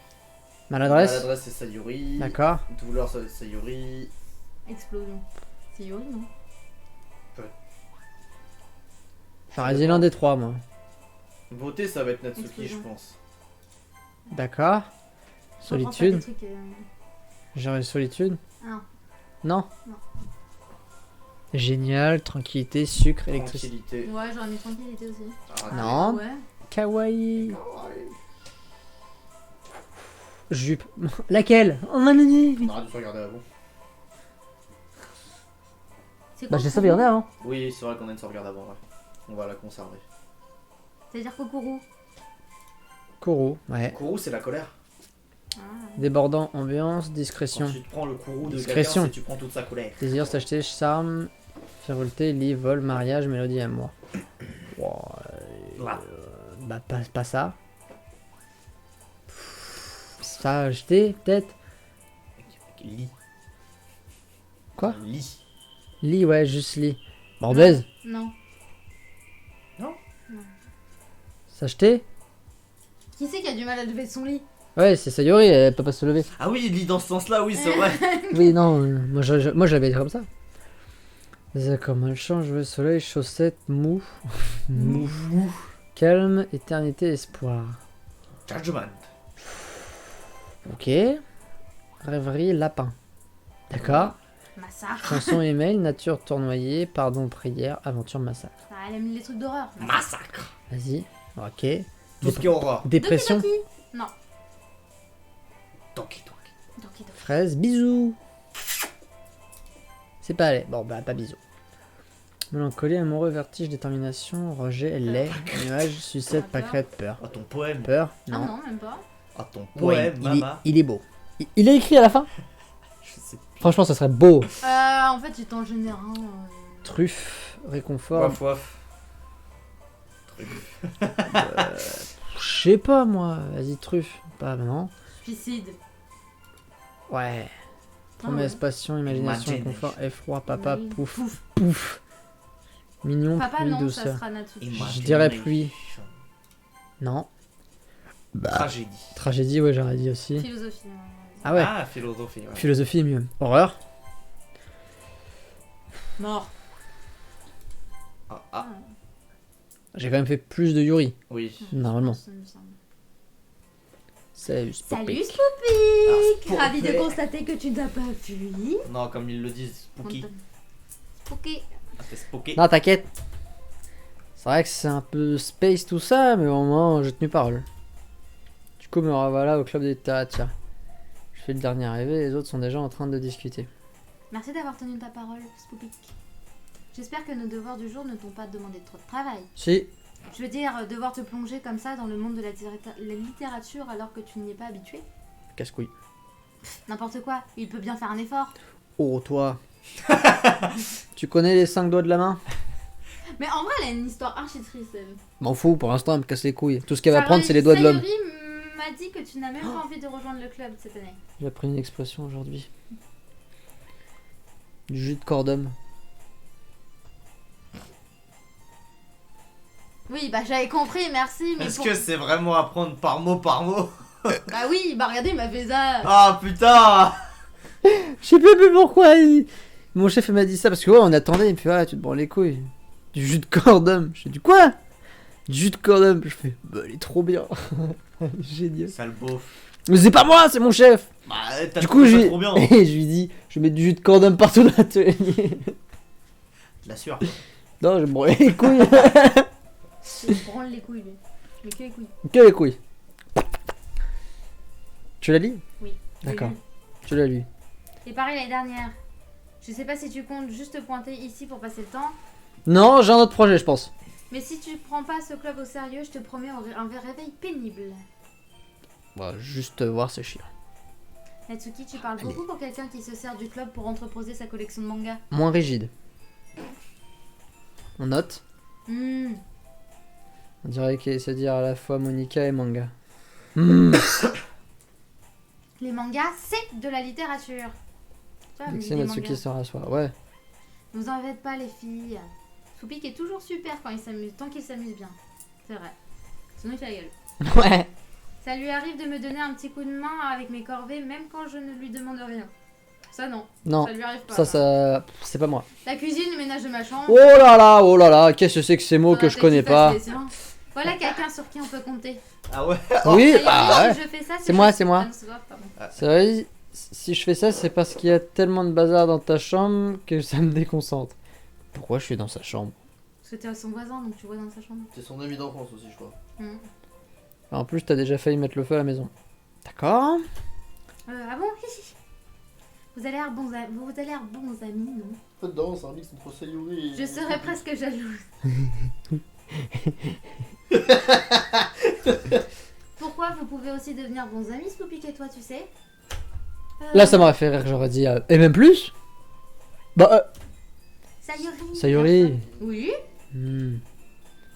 Maladresse. Maladresse, c'est Sayori. D'accord. Douleur, ça va être Sayori. Explosion. Sayori, non? J'aurais dit l'un des trois, moi. Beauté, ça va être Natsuki, Explosion. je pense. D'accord. Faut prendre Solitude. des trucs, J'aurais solitude. Ah. Non. Non. Génial, tranquillité, sucre, électricité. Tranquillité. Ouais, j'aurais mis tranquillité aussi. Ah, Non. Ouais. Kawaii. Jupe. Laquelle Oh, non, non, non. On arrête de se regarder avant. C'est Bah, quoi j'ai ça Kokoro regardé avant. Oui, c'est vrai qu'on a une se regarder avant, ouais. On va la conserver. C'est-à-dire Kokoro. Kourou, ouais. Kourou, c'est la colère. Ah. Débordant, ambiance, Quand discrétion. tu te prends le Kourou de Discrétion. quelqu'un, c'est tu prends toute sa colère. Désir, s'acheter, charme, féroleté, lit, vol, mariage, mélodie, amour. Wow, Là. bah, pas ça. Ça, acheter, peut-être. Lit. Quoi Lit. Lit, ouais, juste lit. Bah, on baise. Non. S'acheter Qui c'est qui a du mal à lever de son lit? Ouais, c'est Sayori, elle peut pas se lever. Ah oui, lit dans ce sens-là, oui, c'est vrai. Oui, non, moi je l'avais dit comme ça. D'accord, malchant, jouer soleil, chaussettes, mou. Mou. Calme, éternité, espoir. Judgment. Ok. Rêverie, lapin. D'accord. Massacre. Chanson, email, nature, tournoyer, pardon, prière, aventure, massacre. Ah, elle aime les trucs d'horreur. Massacre. Vas-y. Ok. Tout ce qui est horreur. Dépression, Doki Doki. Non. Doki Doki. Doki Doki. fraise, bisous. C'est pas allé. Bon, bah, pas bisous. Mélancolie, amoureux, vertige, détermination, rejet, lait, nuage, sucette, Peur. pâquerette, peur. Ah, ton poème. Peur Ah Non. non, même pas. Ah, ton Ouais, poème, il, est, maman. il est beau. Il est écrit à la fin Je sais plus. Franchement, ça serait beau. En fait, j'étais en général. Truffe, réconfort. Waf waf. Truc. Je sais pas moi. Vas-y, truffe. Pas non. Suicide. Ouais. Ah Promesse, ouais. passion, imagination, Imagination. confort, effroi, papa, Oui. pouf, pouf. Mignon, Papa, pluie, non, ça douceur. sera Natsuki. Imagination. Je dirais pluie. Non. Tragédie. Tragédie, ouais, j'aurais dit aussi. Philosophie. Ah ouais. Ah, philosophie. Ouais. Philosophie, mieux. Horreur. Mort. Ah, J'ai quand même fait plus de Yuri, oui. normalement. Ça me semble. Salut, Salut Spoopy. Spoopy. Ravi de constater que tu n'as pas fui. Non, comme ils le disent, Spooky. Spooky. Ah, c'est Spooky. Non, t'inquiète. C'est vrai que c'est un peu space tout ça, mais au moins j'ai tenu parole. Du coup, me revoilà au club des littératures. Je fais le dernier arrivé, les autres sont déjà en train de discuter. Merci d'avoir tenu ta parole, Spoopy. J'espère que nos devoirs du jour ne t'ont pas demandé trop de travail. Si, Je veux dire, devoir te plonger comme ça dans le monde de la littérature alors que tu n'y es pas habitué. casse-couille. N'importe quoi, il peut bien faire un effort. Oh, toi. Tu connais les 5 doigts de la main? Mais en vrai, elle a une histoire archi triste. Elle. M'en fous, pour l'instant, elle me casse les couilles. Tout ce qu'elle va prendre, c'est les doigts de l'homme. Sayuri m'a dit que tu n'as même pas envie de rejoindre le club cette année. J'ai appris une expression aujourd'hui. Du jus de cordum. Oui, bah j'avais compris, merci. Mais Est-ce pour... que c'est vraiment à prendre par mot Bah oui, bah regardez, il m'a fait ça. Ah putain. Je sais plus pourquoi. Mon chef il m'a dit ça parce que ouais, on attendait. Il me fait ah, tu te branles les couilles. Du jus de cordum. Je fais du quoi? Du jus de cordum. Je fais bah, il est trop bien. Génial. Sale beauf. Mais c'est pas moi, c'est mon chef. Bah t'as Du coup, trouvé ça je trop bien. et je lui dis je vais mettre du jus de cordum partout dans l'atelier. Je l'assure. Non, je me branle les couilles. Il branle les couilles, lui. Mais que les couilles. Que les couilles. Tu l'as lu? Oui. j'ai D'accord. lu. Tu l'as lu. Et pareil l'année dernière. Je sais pas si tu comptes juste te pointer ici pour passer le temps. Non, j'ai un autre projet, je pense. Mais si tu prends pas ce club au sérieux, je te promets un réveil pénible. Bah, juste voir, c'est chiant. Natsuki, tu parles Allez. beaucoup pour quelqu'un qui se sert du club pour entreposer sa collection de mangas. Moins rigide. On note. Hmm. On dirait qu'il essaie de dire à la fois Monica et manga. Les mangas, c'est de la littérature. Tu vois, mais Alexis des Natsuki mangas. se rassoit. Ouais. Ne vous en faites pas, les filles. Soupik est toujours super quand il s'amuse, tant qu'il s'amuse bien. C'est vrai. Sinon, il fait la gueule. Ouais. Ça lui arrive de me donner un petit coup de main avec mes corvées, même quand je ne lui demande rien. Ça, non. Non. Ça lui arrive pas. Ça. C'est pas moi. La cuisine, le ménage de ma chambre. Oh là là, qu'est-ce que c'est que ces mots que je connais pas? Voilà quelqu'un sur qui on peut compter. Ah ouais. Oui, Ça y est, bah ouais. je fais ça, C'est moi, c'est moi. Ah, non, c'est toi, pardon. C'est vrai, si je fais ça, c'est parce qu'il y a tellement de bazar dans ta chambre que ça me déconcentre. Pourquoi je suis dans sa chambre? Parce que t'es son voisin, donc tu vois dans sa chambre. C'est son ami d'enfance aussi, je crois. Hmm. En plus, t'as déjà failli mettre le feu à la maison. D'accord. Ah bon? Vous avez l'air bons, vous avez l'air bons amis, non? En fait, non, c'est un mix entre Sayuri et. Je serais presque jalouse. Pourquoi vous pouvez aussi devenir bons amis, Spoopik et toi, tu sais? Là, ça m'aurait fait rire, j'aurais dit. Et même plus? Bah, Sayuri. Sayuri. Oui. Hmm.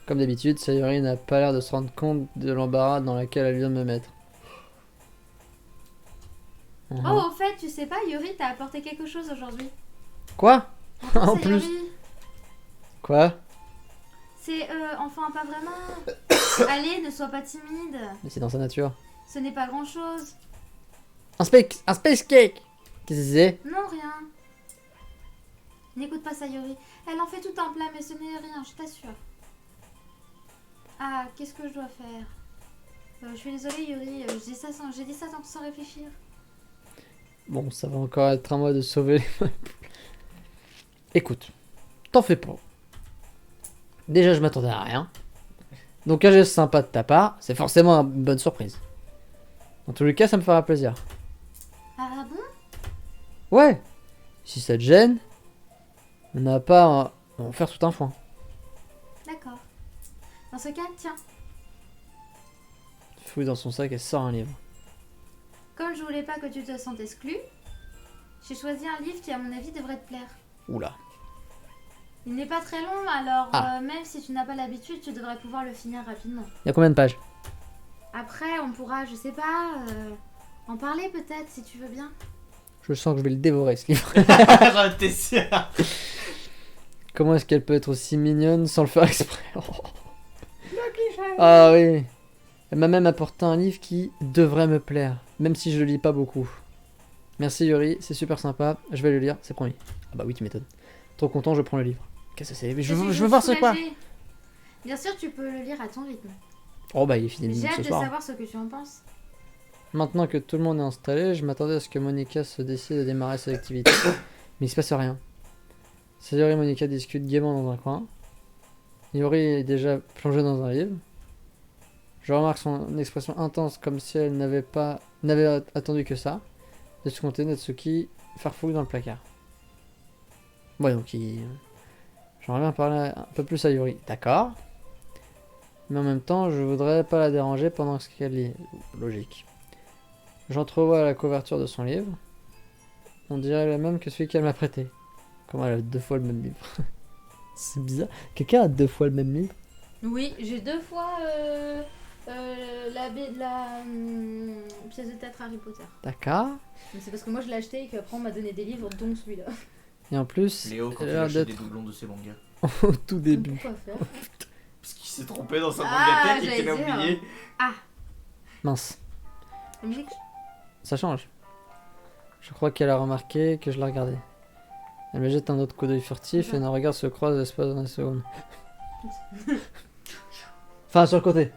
Comme d'habitude, Sayuri n'a pas l'air de se rendre compte de l'embarras dans lequel elle vient de me mettre. Mhm. Oh, au fait, tu sais pas, Yuri t'a apporté quelque chose aujourd'hui. Quoi? Enfin, En plus. Sayuri, Quoi? c'est enfin pas vraiment. Allez, ne sois pas timide. Mais c'est dans sa nature. Ce n'est pas grand chose. Un space cake. Qu'est-ce que c'est? Non, rien. N'écoute pas Sayuri. Elle en fait tout un plat, mais ce n'est rien, je t'assure. Ah, qu'est-ce que je dois faire? Je suis désolée, Yuri. J'ai dit ça sans réfléchir. Bon, ça va encore être à moi de sauver les meubles. Écoute, t'en fais pas. Déjà, je m'attendais à rien. Donc, un geste sympa de ta part, c'est forcément une bonne surprise. En tous les cas, ça me fera plaisir. Ah bon? Ouais, si ça te gêne, on n'a pas à en faire tout un foin. D'accord. Dans ce cas, tiens. Fouille dans son sac et sort un livre. Comme je voulais pas que tu te sentes exclu, j'ai choisi un livre qui, à mon avis, devrait te plaire. Oula. Il n'est pas très long, alors Ah. même si tu n'as pas l'habitude, tu devrais pouvoir le finir rapidement. Il y a combien de pages? Après, on pourra, je sais pas, en parler peut-être si tu veux bien. Je sens que je vais le dévorer ce livre. J'en étais sûr. Comment est-ce qu'elle peut être aussi mignonne sans le faire exprès? Oh. Ah oui. Elle m'a même apporté un livre qui devrait me plaire, même si je le lis pas beaucoup. Merci Yuri, c'est super sympa, je vais le lire, c'est promis. Ah bah oui, tu m'étonnes. Trop content, je prends le livre. Qu'est-ce que c'est? Je veux voir c'est quoi. soulagée. Bien sûr, tu peux le lire à ton rythme. Oh bah il est fini J'ai ce hâte de soir. savoir ce que tu en penses. Maintenant que tout le monde est installé, je m'attendais à ce que Monica se décide à démarrer ses activités. Mais il se passe rien. Sayuri et Monica discutent gaiement dans un coin. Yuri est déjà plongé dans un livre. Je remarque son expression intense comme si elle n'avait attendu que ça. De ce côté, Natsuki farfouille dans le placard. Ouais, donc j'aimerais bien parler un peu plus à Yuri. D'accord. Mais en même temps, je voudrais pas la déranger pendant ce qu'elle lit. Logique. J'entrevois la couverture de son livre. On dirait la même que celui qu'elle m'a prêté. Comment elle a 2 fois le même livre. C'est bizarre. Quelqu'un a 2 fois le même livre? Oui, j'ai 2 fois la pièce de théâtre Harry Potter. D'accord. Mais c'est parce que moi je l'ai acheté et qu'après on m'a donné des livres, dont celui-là. Et en plus, Léo, quand il il a l'air achète des d'être doublons de ses mangas. au tout début. Pourquoi faire? Parce qu'il s'est trompé dans sa Ah, manga tech et qu'il a j'allais dire. oublié. Mince. La musique. Ça change. Je crois qu'elle a remarqué que je la regardais. Elle me jette un autre coup d'œil furtif et nos regards se croisent l'espace d'une seconde. Enfin, sur le côté.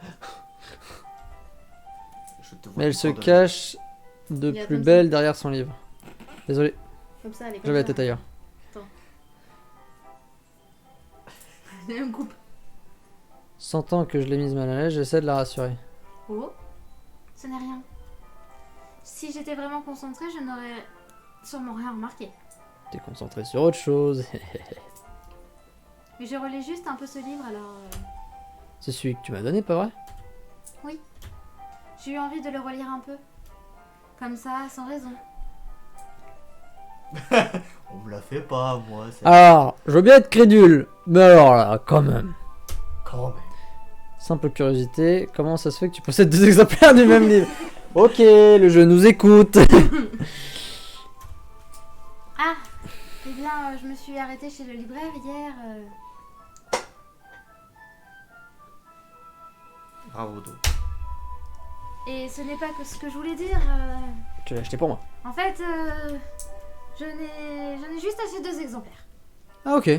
Je te vois Mais elle tout se pardonner. cache de Il y a plus comme belle derrière son livre. Désolé, Comme ça, elle est comme j'avais la ça. tête ailleurs. Elle me coupe. Sentant que je l'ai mise mal à l'aise, j'essaie de la rassurer. Oh, ce n'est rien. Si j'étais vraiment concentrée, je n'aurais sûrement rien remarqué. T'es concentré sur autre chose. Mais je relis juste un peu ce livre alors. C'est celui que tu m'as donné, pas vrai? J'ai eu envie de le relire un peu. Comme ça, sans raison. On me la fait pas, moi. C'est Alors, je veux bien être crédule, mais alors là, quand même. quand même. Simple curiosité, comment ça se fait que tu possèdes 2 exemplaires du même livre? Ok, le jeu nous écoute. Ah, eh bien, je me suis arrêtée chez le libraire hier. Bravo, Do. Et ce n'est pas que ce que je voulais dire. Tu l'as acheté pour moi. En fait, j'en ai juste acheté 2 exemplaires. Ah ok.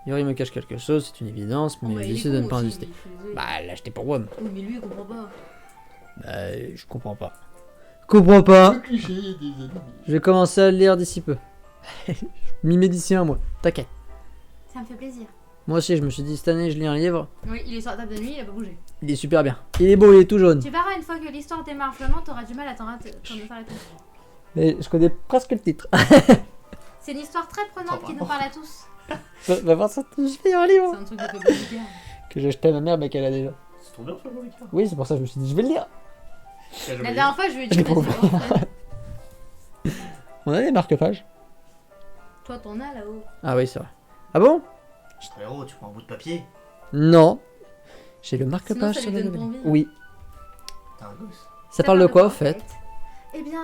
Yori me cache quelque chose, c'est une évidence, mais il décide de ne pas insister. Bah, elle l'a acheté pour moi. Oui, mais lui, il comprend pas. Bah, je comprends pas. Comprends pas. Je vais commencer à le lire d'ici peu. Mi-médicien, moi. T'inquiète. Ça me fait plaisir. Moi aussi, je me suis dit, cette année, je lis un livre. Oui, il est sur la table de nuit, il a pas bougé. Il est super bien. Il est beau, il est tout jaune. Tu verras, une fois que l'histoire démarre vraiment, t'auras du mal à t'en arrêter. Mais je connais presque le titre. C'est une histoire très prenante qui nous parle à tous. Va voir ça, je vais lire un livre. C'est un truc de Pablo Picard. Que j'ai acheté à ma mère, mais qu'elle a déjà. C'est trop bien, ce Pablo Picard. Oui, c'est pour ça que je me suis dit, je vais le lire. La dernière fois, je lui ai dit, Je comprends. vas-y, On a des marque-pages. toi, t'en as là-haut. Ah oui, c'est vrai. Ah bon? Frérot, tu prends un bout de papier. Non. J'ai le Sinon, marque-page ça sur lui le donne pas level. envie. Oui. T'es un gosse. Ça parle de quoi, au fait? Eh bien...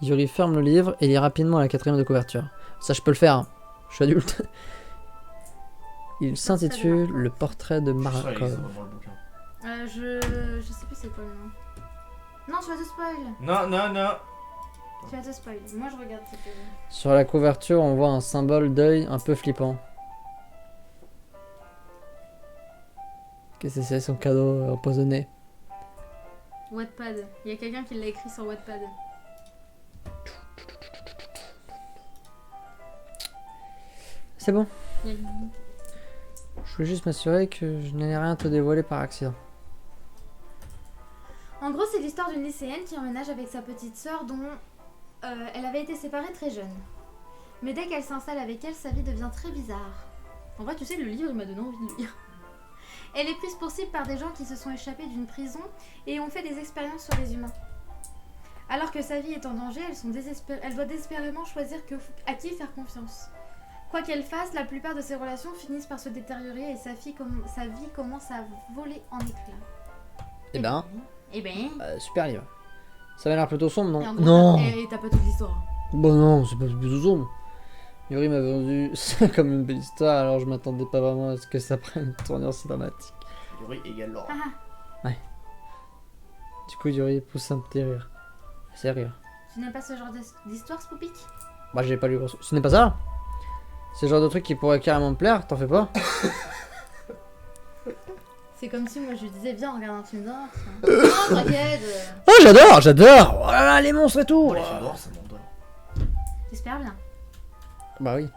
Yuri ferme le livre et lit rapidement à la 4ème de couverture. Ça, je peux le faire. Hein. Je suis adulte. Il s'intitule Le portrait de Je suis sûr, il existe Markov. dans le bouquin. Je sais plus c'est quoi le nom. Non, tu vas te spoil. Non, non, non. Tu vas te spoil. Moi, je regarde. c'est que- Sur la couverture, on voit un symbole d'œil un peu flippant. Qu'est-ce que c'est son cadeau empoisonné? Wattpad. Il y a quelqu'un qui l'a écrit sur Wattpad. C'est bon. Il y a une- Je veux juste m'assurer que je n'ai rien te dévoiler par accident. En gros, c'est l'histoire d'une lycéenne qui emménage avec sa petite sœur dont elle avait été séparée très jeune. Mais dès qu'elle s'installe avec elle, sa vie devient très bizarre. En vrai, tu sais, le livre, il m'a donné envie de le lire. Elle est prise pour cible par des gens qui se sont échappés d'une prison et ont fait des expériences sur les humains. Alors que sa vie est en danger, elle doit désespérément choisir à qui faire confiance. Quoi qu'elle fasse, la plupart de ses relations finissent par se détériorer et sa vie commence à voler en éclats. Eh ben, Eh ben... super livre. Ça m'a l'air plutôt sombre, Et en non? gros, Non. Et t'as pas toute l'histoire. Bon non, c'est pas plutôt sombre. Yuri m'a vendu ça comme une belle histoire, alors je m'attendais pas vraiment à ce que ça prenne une tournure si dramatique. Yuri égale Laura. Ah, Du coup, Yuri pousse un petit rire. C'est rire. tu n'aimes pas ce genre d'histoire, Spoopik? Bah, j'ai pas lu grand-chose. Ce n'est pas ça. C'est le genre de truc qui pourrait carrément me plaire, t'en fais pas? C'est comme si moi je lui disais viens on regarde un film d'horreur. Non t'inquiète. Oh, j'adore. Oh là là, les monstres et tout. Oh, les films d'horreur, ça m'endort. J'espère bien. Bah oui.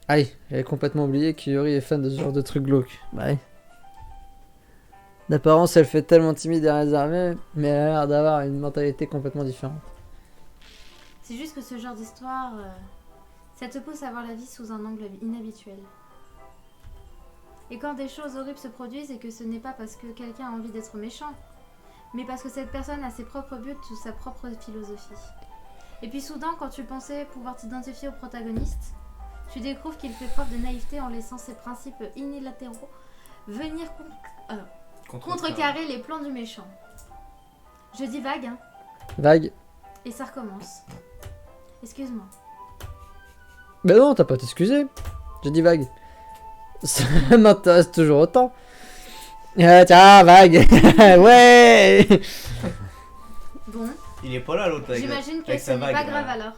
Allez, j'avais complètement oublié que Yuri est fan de ce genre de trucs glauques. Bah oui. D'apparence, elle fait tellement timide et réservée, mais elle a l'air d'avoir une mentalité complètement différente. C'est juste que ce genre d'histoire, ça te pousse à voir la vie sous un angle inhabituel. Et quand des choses horribles se produisent, et que ce n'est pas parce que quelqu'un a envie d'être méchant, mais parce que cette personne a ses propres buts ou sa propre philosophie. Et puis soudain, quand tu pensais pouvoir t'identifier au protagoniste, Tu découvres qu'il fait preuve de naïveté en laissant ses principes unilatéraux venir contrecarrer les plans du méchant. Je dis vague, hein, Vague. et ça recommence. Excuse-moi. Mais non, t'as pas à t'excuser. J'ai dit vague. Ça m'intéresse toujours autant. Tiens, vague. Ouais. Bon, Il est pas là l'autre avec, j'imagine que avec ce sa n'est vague. pas grave alors.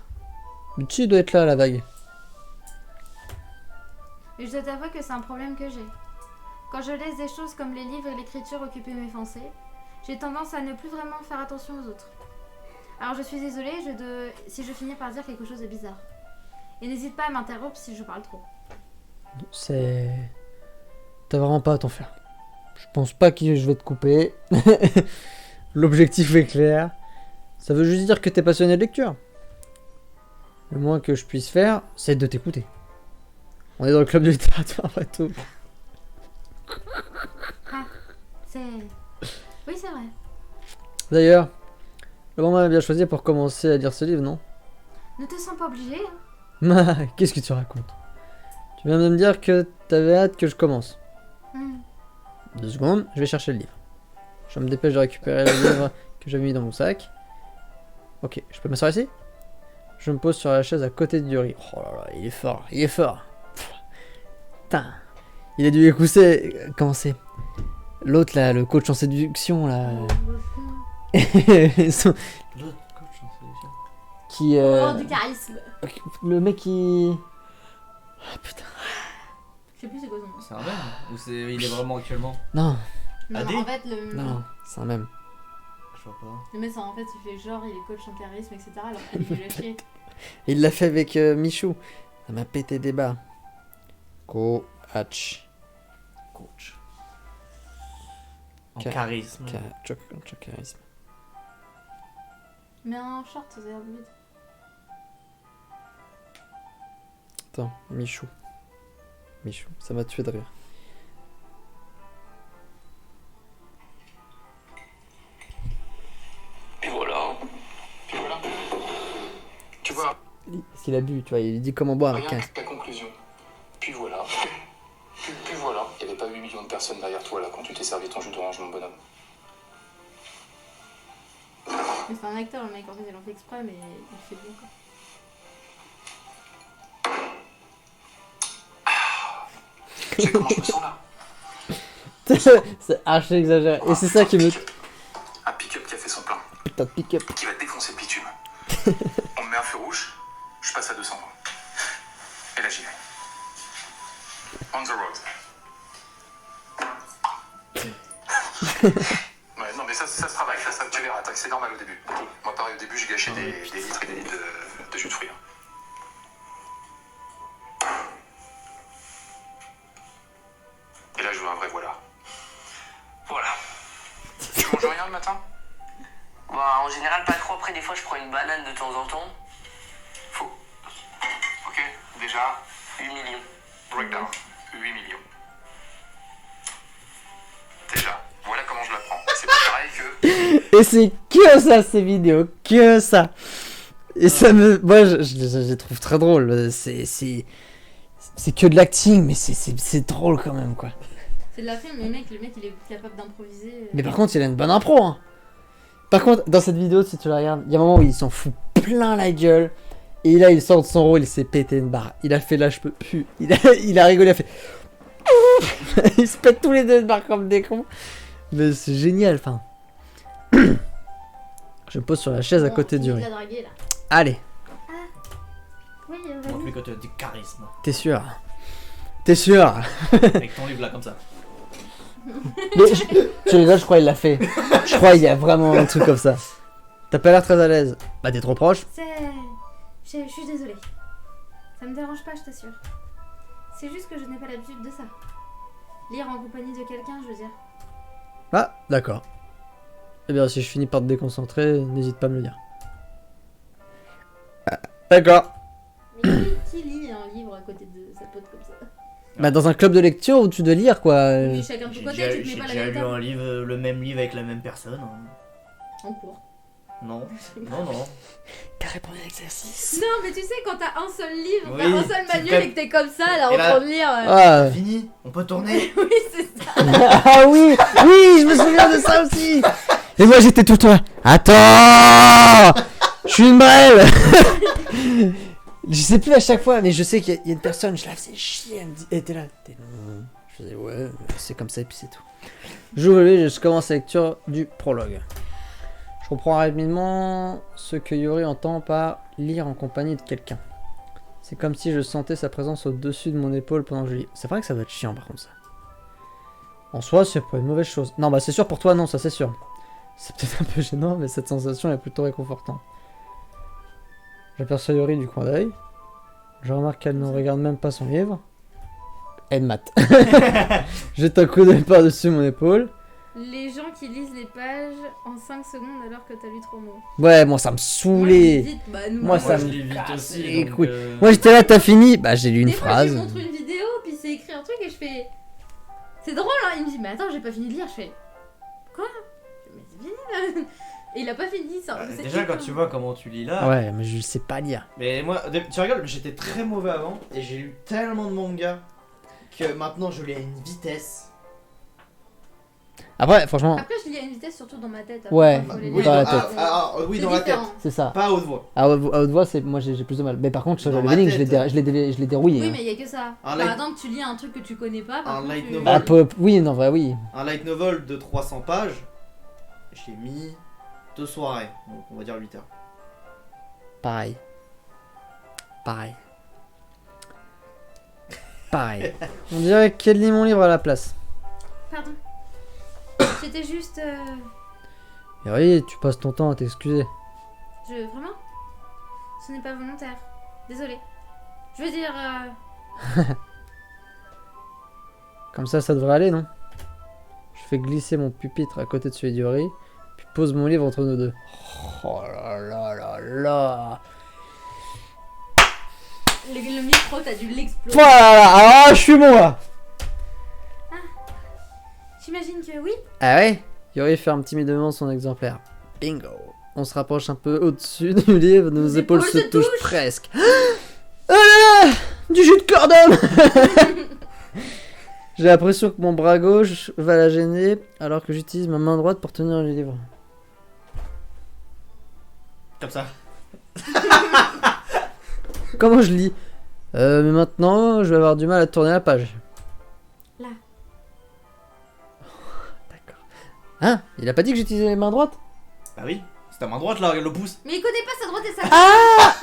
Tu dois être là, la vague. Mais je dois t'avouer que c'est un problème que j'ai. Quand je laisse des choses comme les livres et l'écriture occuper mes pensées, j'ai tendance à ne plus vraiment faire attention aux autres. Alors je suis désolée si je finis par dire quelque chose de bizarre. Et n'hésite pas à m'interrompre si je parle trop. C'est... T'as vraiment pas à t'en faire. Je pense pas que je vais te couper. L'objectif est clair. Ça veut juste dire que t'es passionné de lecture. Le moins que je puisse faire, c'est de t'écouter. On est dans le club de littérature après tout. C'est... Oui, c'est vrai. D'ailleurs, le moment est bien choisi pour commencer à lire ce livre, non? Ne te sens pas obligé, hein. Qu'est-ce que tu racontes? Tu viens de me dire que t'avais hâte que je commence. 2 secondes, je vais chercher le livre. Je me dépêche de récupérer le livre que j'avais mis dans mon sac. Ok, je peux m'asseoir ici? Je me pose sur la chaise à côté du riz. Oh là là, il est fort, il est fort. Putain, il a dû écouter. Comment c'est? L'autre là, le coach en séduction là. Son- L'autre coach en séduction. qui. Oh, du charisme. Le mec qui. Ah putain. Je sais plus c'est quoi son nom. C'est un mème ou il est vraiment actuellement? Non, Non, Adé en fait, non, c'est un même. Je vois pas. le mec, en fait, il fait genre, il est coach en charisme, etc. Alors qu'il fait le chier. Il l'a fait avec Michou. Ça m'a pété des bas. Coach. Coach. En Ca- charisme. Charisme. Mais un short, ça a l'air vide. Attends, Michou. Michou, ça m'a tué de rire. Et voilà. Puis voilà. Tu vois, Parce qu'il a bu, tu vois, il dit comment boire avec rien 15. que ta conclusion. Puis voilà. Puis voilà. Il n'y avait pas 8 millions de personnes derrière toi là quand tu t'es servi ton jus d'orange, mon bonhomme. Mais c'est un acteur, le mec, en fait, il en fait exprès, mais il fait bien, quoi. Tu sais comment je me sens là? C'est archi exagéré. Et c'est ça qui me. Un pick-up qui a fait son plein. Putain de pick-up. Qui va défoncer le bitume. On me met un feu rouge, je passe à 200. Et là j'y vais. On the road. Ouais, non mais ça se travaille, ça tu verras, c'est normal au début. Moi pareil au début j'ai gâché des litres et des litres de jus de fruits. Et là je veux un vrai voilà. Voilà. Tu manges rien le matin? Bah, en général, pas trop. Après, des fois, je prends une banane de temps en temps. Faux. Ok, déjà, 8 millions. breakdown. 8 millions. Déjà, voilà comment je la prends. C'est pas pareil que... Et c'est que ça, ces vidéos. Que ça. Et ça me. Moi, je les trouve très drôles. C'est que de l'acting, mais c'est drôle quand même, quoi. C'est de la film, mais le mec, il est capable d'improviser. Mais par contre, il a une bonne impro, hein. Par contre, dans cette vidéo, si tu la regardes, il y a un moment où il s'en fout plein la gueule. Et là, il sort de son rôle, il s'est pété une barre. Il a fait là, je peux plus. Il a rigolé, il a fait. Il se pète tous les deux de barre comme des cons. Mais c'est génial, enfin. Je me pose sur la chaise à côté du riz. La draguer, là. Allez, Oui, Montre lui quand tu as du charisme. t'es sûr? T'es sûr? Avec ton livre là, comme ça. Mais tu rigoles, je crois qu'il l'a fait. Je crois qu'il y a vraiment un truc comme ça. T'as pas l'air très à l'aise. Bah t'es trop proche. Je suis désolée. Ça me dérange pas, je t'assure. C'est juste que je n'ai pas l'habitude de ça. Lire en compagnie de quelqu'un, je veux dire. Ah, d'accord. Eh bien, si je finis par te déconcentrer, n'hésite pas à me le dire. Ah, d'accord. Mais qui lit un livre à côté de sa pote comme ça? Bah dans un club de lecture où tu dois lire, quoi. Mais chacun de J'ai son côté, déjà, tu te j'ai mets pas la déjà même lu table. un livre, le même livre avec la même personne. Hein. En cours. Non, non, non. Carré premier exercice. Non, mais tu sais, quand t'as un seul livre, Oui, t'as un seul tu manuel fais- et que t'es comme ça, là, en Et là- train de lire. Ah. Fini, on peut tourner. Oui, c'est ça. Ah oui, oui, je me souviens de ça aussi. Et moi j'étais tout le temps là. Attends, je suis une brêle. Je sais plus à chaque fois, mais je sais qu'il y a une personne, je la faisais chier, elle me dit, t'es là. Je faisais ouais, c'est comme ça et puis c'est tout. J'ouvre le livre, je commence la lecture du prologue. Je comprends rapidement ce que Yori entend par lire en compagnie de quelqu'un. C'est comme si je sentais sa présence au-dessus de mon épaule pendant que je lis. C'est vrai que ça doit être chiant par contre ça. En soi, c'est pas une mauvaise chose. Non, bah c'est sûr pour toi, non, ça c'est sûr. C'est peut-être un peu gênant, mais cette sensation est plutôt réconfortante. J'aperçois Yori du coin d'œil. Je remarque qu'elle ne regarde même pas son livre. Elle mate. Jette un coup d'œil par-dessus mon épaule. Les gens qui lisent les pages en 5 secondes alors que t'as lu 3 mots. Ouais, moi ça me saoulait. Vite, bah, nous, Moi, ça je me lis vite casse aussi. les donc, couilles. Moi j'étais là, t'as fini. Bah j'ai lu une Des fois, phrase. je lui montre une vidéo, puis c'est écrit un truc et je fais. C'est drôle, hein. Il me dit, mais attends, j'ai pas fini de lire. Je fais. Quoi? Mais c'est fini là. Et il a pas fini ça. c'est Déjà, quand hyper- tu vois comment tu lis là. Ouais, mais je sais pas lire. Mais moi, tu rigoles, mais j'étais très mauvais avant et j'ai lu tellement de mangas que maintenant je lis à une vitesse. Après, franchement, Après, je lis à une vitesse surtout dans ma tête. Ouais. Après, faut les Oui, lire. dans la dans, tête. oui, C'est dans la tête. différent. c'est ça. Pas à haute voix. À haute voix, c'est moi j'ai plus de mal. Mais par contre, sur Dans le ma leveling, je tête. l'ai dérouillé. Oui, hein. mais il y a que ça. Un Par light- exemple, tu lis un truc que tu connais pas. Par Un contre, light tu- novel. Ah, oui, non, bah oui. Un light novel de 300 pages, j'ai mis 2 soirées, donc on va dire 8 heures. Pareil. Pareil. Pareil. On dirait qu'elle lit mon livre à la place. Pardon. J'étais juste. Et oui, tu passes ton temps à t'excuser. Vraiment? Ce n'est pas volontaire. Désolée. Je veux dire. Comme ça devrait aller, non? Je fais glisser mon pupitre à côté de celui d'Yori, puis pose mon livre entre nous deux. Oh là là là là. Le micro, t'as dû l'exploser. Voilà, alors je suis bon là. J'imagine que oui. Ah ouais? Yori ferme timidement son exemplaire. Bingo. On se rapproche un peu au-dessus du livre, nos Les épaules épaules se se touchent touchent. presque. Oh là là! Du jus de corps d'homme! J'ai l'impression que mon bras gauche va la gêner alors que j'utilise ma main droite pour tenir le livre. Comme ça. Comment je lis? Mais maintenant, je vais avoir du mal à tourner la page. Là. D'accord. Hein? Il a pas dit que j'utilisais les mains droites? Bah oui, c'est ta main droite là, regarde le pouce. Mais il connaît pas sa droite et sa gauche. Ah!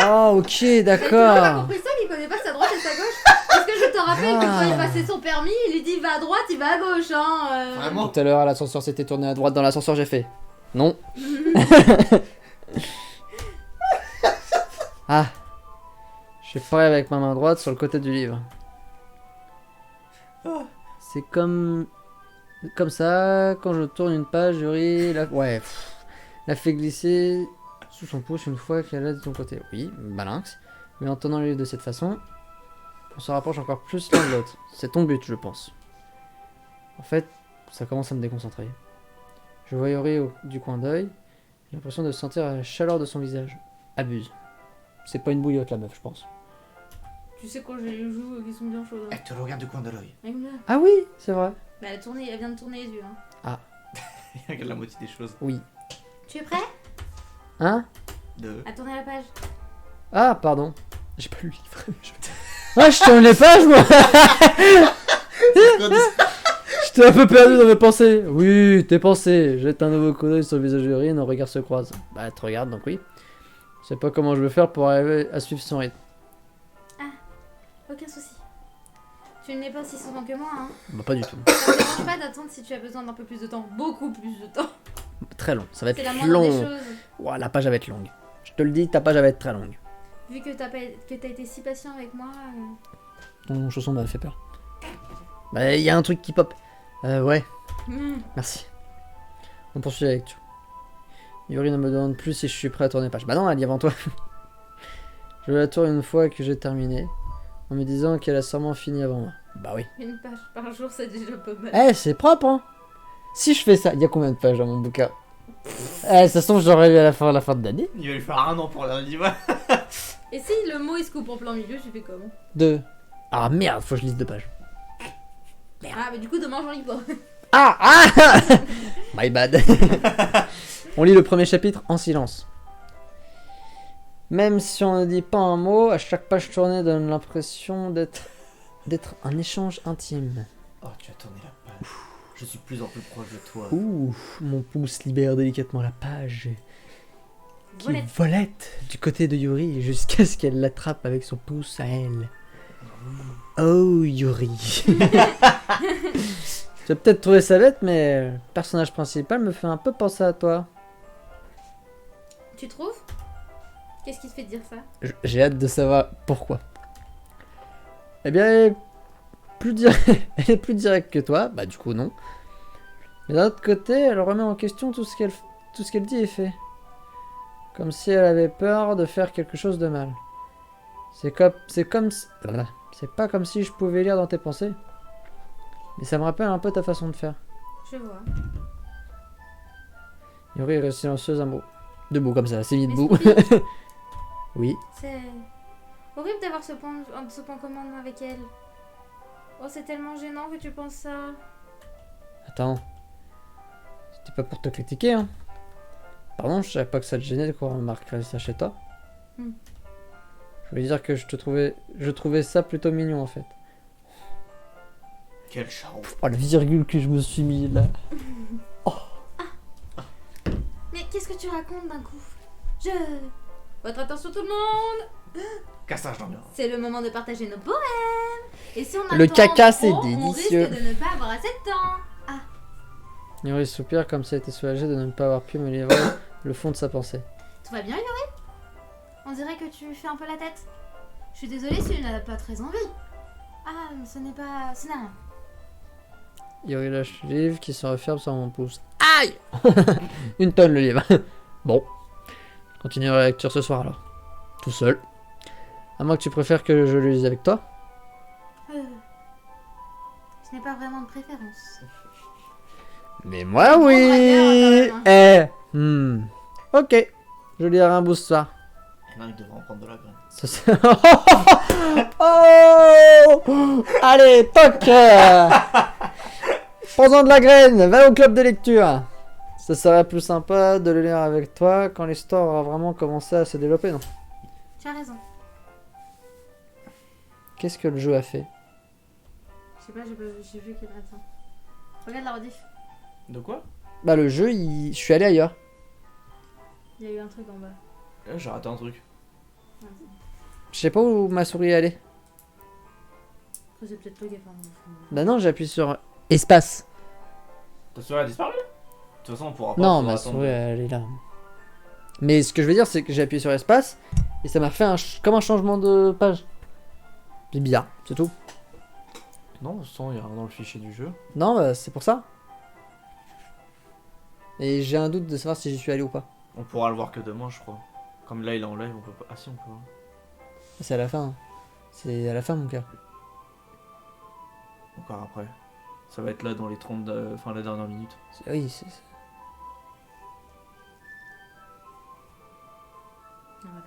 Oh, ok, T'as toujours pas d'accord. compris ça? Il connaît pas sa droite et sa gauche. Parce que je te rappelle que quand il passait son permis, il lui dit va à droite, il va à gauche. Hein. Vraiment. Tout à l'heure, à l'ascenseur, c'était tourné à droite. Dans l'ascenseur, j'ai fait. Non. Ah. Je fais pareil avec ma main droite sur le côté du livre. C'est comme ça, quand je tourne une page, Yuri la fait glisser sous son pouce une fois qu'elle est de son côté. Oui, balinx. Mais en tenant le livre de cette façon, on se rapproche encore plus l'un de l'autre. C'est ton but, je pense. En fait, ça commence à me déconcentrer. Je vois Yuri du coin d'œil. J'ai l'impression de sentir la chaleur de son visage. Abuse. C'est pas une bouillotte la meuf, je pense. Tu sais quand j'ai les joues qui sont bien chaudes. Hein. Elle te le regarde du coin de l'œil. Regarde là. Ah oui, c'est vrai. Bah, elle vient de tourner les yeux. Hein. Regarde la moitié des choses. Oui. Tu es prêt Hein? De... à tourner la page? Ah, pardon. J'ai pas lu le livre. Ah, je tourne les pages, moi. J'étais un peu perdu dans mes pensées. Oui, tes pensées. Jette un nouveau coup d'œil sur le visage de Yuri et nos regards se croisent. Bah, elle te regarde, donc oui. Je sais pas comment je vais faire pour arriver à suivre son rythme. Aucun souci. Tu ne l'es pas aussi souvent que moi. Hein. Bah, pas du tout. Ça me dérange pas d'attendre si tu as besoin d'un peu plus de temps. Beaucoup plus de temps. Très long. Ça va être C'est la plus moindre des long. choses. Ouah, la page va être longue. Je te le dis, ta page va être très longue. Vu que t'as été si patient avec moi. Ton chausson m'a fait peur. Bah, il y a un truc qui pop. Ouais, merci. On poursuit la lecture. Yuri ne me demande plus si je suis prêt à tourner page. Bah non, elle y est avant toi. Je la tourne une fois que j'ai terminé, en me disant qu'elle a sûrement fini avant moi. Bah oui. Une page par jour, c'est déjà pas mal. Eh, c'est propre, hein. Si je fais ça, il y a combien de pages dans mon bouquin? Eh, ça se trouve, j'aurais eu à la fin de l'année. Il va lui faire un an pour la livre. Et si le mot il se coupe en plein milieu, tu fais comment? 2. Ah merde, faut que je lise 2 pages. Ah, mais du coup, demain j'en lis pas. Ah My bad. On lit le premier chapitre en silence. Même si on ne dit pas un mot, à chaque page tournée donne l'impression d'être un échange intime. Oh, tu as tourné la page. Je suis de plus en plus proche de toi. Ouh, mon pouce libère délicatement la page qui Volette. volette du côté de Yuri jusqu'à ce qu'elle l'attrape avec son pouce à elle. Oh Yuri. Tu as peut-être trouvé ça bête, mais le personnage principal me fait un peu penser à toi. Tu trouves? Qu'est-ce qui te fait dire ça? J'ai hâte de savoir pourquoi. Eh bien, elle est elle est plus directe que toi, bah du coup non. Mais d'un autre côté, elle remet en question tout ce qu'elle dit et fait. Comme si elle avait peur de faire quelque chose de mal. C'est pas comme si je pouvais lire dans tes pensées. Mais ça me rappelle un peu ta façon de faire. Je vois. Yuri reste silencieuse un mot. 2 mots comme ça, c'est mis debout. Mais Oui. c'est horrible d'avoir ce point commun avec elle. Oh, c'est tellement gênant que tu penses ça. Attends. C'était pas pour te critiquer, hein. Pardon, je savais pas que ça te gênait qu'on remarquerait ça chez toi. Hmm. Je voulais dire que je trouvais ça plutôt mignon en fait. Quel charron. Oh la virgule que je me suis mis là. Mais qu'est-ce que tu racontes d'un coup? Votre attention tout le monde! Cassage d'ambiance. C'est le moment de partager nos poèmes! Et si on a Le temps caca, c'est trop, délicieux. on risque de ne pas avoir assez de temps! Yuri soupire comme si elle était soulagée de ne pas avoir pu me livrer le fond de sa pensée. Tout va bien, Yuri? On dirait que tu fais un peu la tête. Je suis désolée si tu n'as pas très envie. Ah, ce n'est rien. Yuri lâche le livre qui se referme sur mon pouce. Aïe. Une tonne le livre. Bon. Continuerai la lecture ce soir alors. Tout seul. À moins que tu préfères que je le lise avec toi. Je n'ai pas vraiment de préférence. Mais moi On oui. prendra bien, Ok. Je lirai un bout ce soir. Et là, il devrait en prendre de la graine. Oh. Allez, toc. Prends-en de la graine. Va au club de lecture. Ça serait plus sympa de le lire avec toi quand l'histoire aura vraiment commencé à se développer, non? Tu as raison. Qu'est-ce que le jeu a fait? Je sais pas, j'ai vu qu'il y avait ça. Regarde la rediff. De quoi? Bah le jeu, je suis allé ailleurs. Il y a eu un truc en bas. J'ai raté un truc. Je sais pas où ma souris est allée. Après, c'est peut-être le gaffe. Bah non, j'appuie sur espace. Ta souris a disparu? De toute façon, on pourra pas. Non, faudra ma attendre. souris elle est là. Mais ce que je veux dire, c'est que j'ai appuyé sur espace et ça m'a fait comme un changement de page. C'est bizarre, c'est tout. Non, il y a rien dans le fichier du jeu. Non, bah, c'est pour ça. Et j'ai un doute de savoir si j'y suis allé ou pas. On pourra le voir que demain, je crois. Comme là, il est en live, on peut pas. Ah si, on peut voir. C'est à la fin. Hein. C'est à la fin, mon cœur. Encore après. Ça va être là dans les 30. Enfin, la dernière minute. Oui, c'est. Voilà.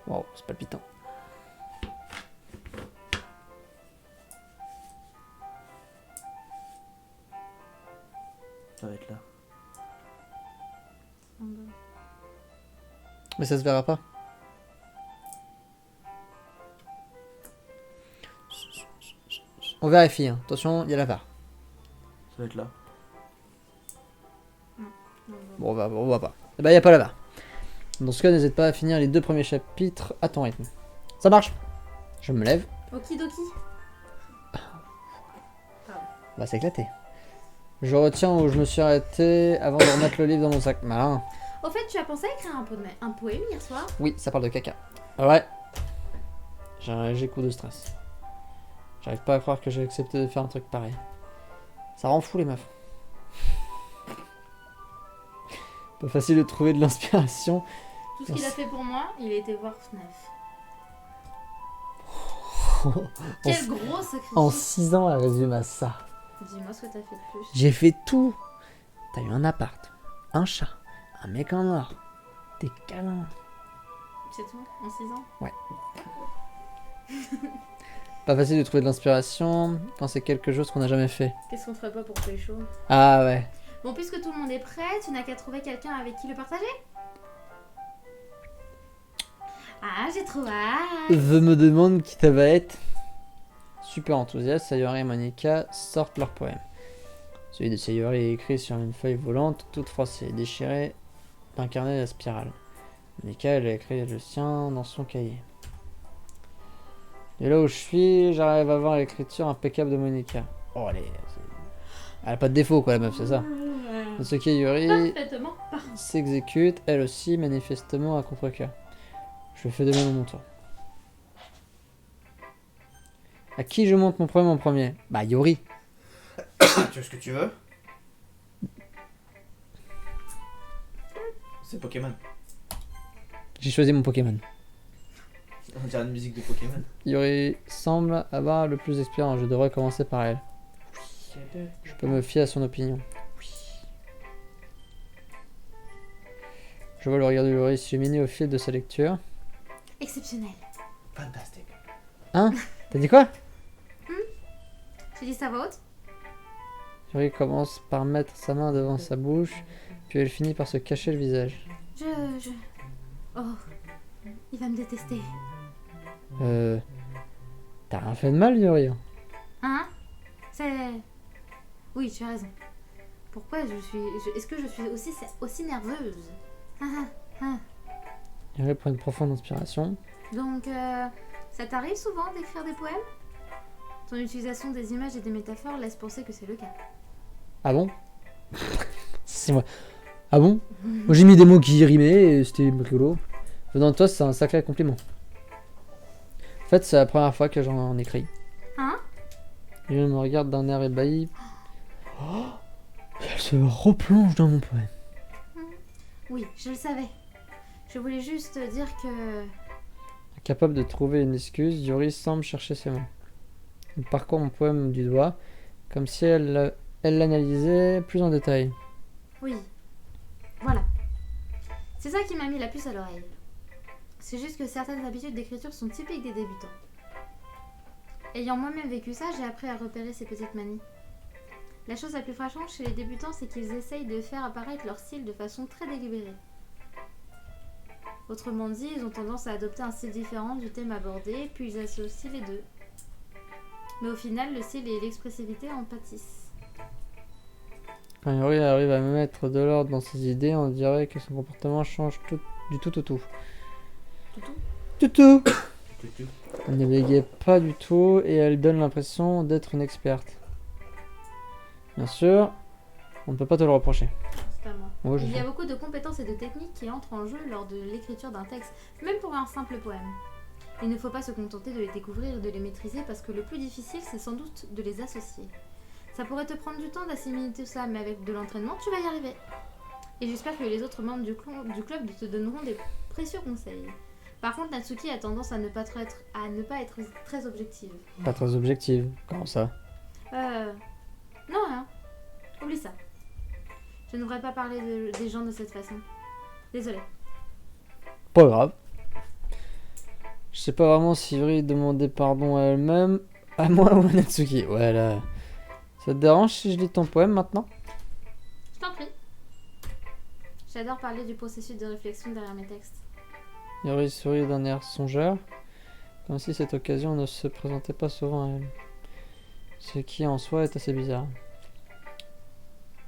Wow, c'est palpitant. Ça va être là. En bas. Mais ça se verra pas. On vérifie, hein. Attention, il y a la VAR. Ça va être là. Bon, on voit pas. Eh ben, il n'y a pas la VAR. Dans ce cas, n'hésite pas à finir les 2 premiers chapitres à ton rythme. Ça marche. Je me lève. Okidoki. On va s'éclater. Je retiens où je me suis arrêté avant de remettre le livre dans mon sac. Malin. Au fait, tu as pensé à écrire un poème hier soir? Oui, ça parle de caca. Ouais. J'ai un léger coup de stress. J'arrive pas à croire que j'ai accepté de faire un truc pareil. Ça rend fou les meufs. Pas facile de trouver de l'inspiration Tout ce qu'il a fait pour moi, il a été voir FNAF. Quel gros sacrifice. En 6 ans, elle résume à ça. Dis-moi ce que t'as fait de plus. J'ai fait tout. T'as eu un appart, un chat, un mec en or, des câlins. C'est tout en 6 ans? Ouais. Pas facile de trouver de l'inspiration quand c'est quelque chose qu'on n'a jamais fait. Qu'est-ce qu'on ferait pas pour pécho? Ah ouais. Bon, puisque tout le monde est prêt, tu n'as qu'à trouver quelqu'un avec qui le partager. Ah, j'ai trop hâte. Je me demande qui ça va être. Super enthousiaste, Sayori et Monica sortent leur poème. Celui de Sayori est écrit sur une feuille volante, toute froissée et déchirée d'un carnet de la spirale. Monica, elle a écrit le sien dans son cahier. Et là où je suis, j'arrive à voir l'écriture impeccable de Monica. Oh, elle a pas de défaut, quoi, la meuf, c'est ça. Dans ce cas, Yuri Parfaitement. s'exécute, elle aussi, manifestement à contre-cœur. Je fais de même à mon tour. À qui je montre mon poème en premier? Bah, Yuri. Tu veux ce que tu veux? C'est Pokémon. J'ai choisi mon Pokémon. On dirait une musique de Pokémon. Yuri semble avoir le plus d'expérience, je devrais commencer par elle. Je peux me fier à son opinion. Je vois le regard de Yuri s'illuminer au fil de sa lecture. Exceptionnel. Fantastique. Hein? T'as dit quoi? Tu dis ça à voix haute? Yuri commence par mettre sa main devant sa bouche, puis elle finit par se cacher le visage. Oh, il va me détester. T'as rien fait de mal, Yuri? Hein? C'est... Oui, tu as raison. Pourquoi est-ce que je suis aussi nerveuse? Yuri prend une profonde inspiration. Donc, ça t'arrive souvent d'écrire des poèmes? Ton utilisation des images et des métaphores laisse penser que c'est le cas. Ah bon? C'est moi. Ah bon? Moi j'ai mis des mots qui rimaient et c'était rigolo. Venant de toi, c'est un sacré compliment. En fait, c'est la première fois que j'en écris. Hein? Il me regarde d'un air ébahi. Oh, elle se replonge dans mon poème. Oui, je le savais. Je voulais juste dire que... Incapable de trouver une excuse, Yuri semble chercher ses mots. Elle parcourt mon poème du doigt, comme si elle l'analysait plus en détail. Oui. Voilà. C'est ça qui m'a mis la puce à l'oreille. C'est juste que certaines habitudes d'écriture sont typiques des débutants. Ayant moi-même vécu ça, j'ai appris à repérer ces petites manies. La chose la plus fâchante chez les débutants, c'est qu'ils essayent de faire apparaître leur style de façon très délibérée. Autrement dit, ils ont tendance à adopter un style différent du thème abordé, puis ils associent les deux. Mais au final, le style et l'expressivité en pâtissent. Quand Yuri arrive à mettre de l'ordre dans ses idées, on dirait que son comportement change du tout au tout. Toutou. Elle ne bégayait pas du tout et elle donne l'impression d'être une experte. Bien sûr, on ne peut pas te le reprocher. C'est à moi. Ouais, Il y a beaucoup de compétences et de techniques qui entrent en jeu lors de l'écriture d'un texte, même pour un simple poème. Il ne faut pas se contenter de les découvrir et de les maîtriser parce que le plus difficile, c'est sans doute de les associer. Ça pourrait te prendre du temps d'assimiler tout ça, mais avec de l'entraînement, tu vas y arriver. Et j'espère que les autres membres du club te donneront des précieux conseils. Par contre, Natsuki a tendance à ne pas être très objective. Pas très objective. Comment ça? Non, rien. Oublie ça. Je ne devrais pas parler des gens de cette façon. Désolée. Pas grave. Je sais pas vraiment si Yuri demandait pardon à elle-même, à moi ou à Natsuki. Ouais, là. Ça te dérange si je lis ton poème maintenant? Je t'en prie. J'adore parler du processus de réflexion derrière mes textes. Yuri sourit d'un air songeur, comme si cette occasion ne se présentait pas souvent à elle. Ce qui en soi est assez bizarre.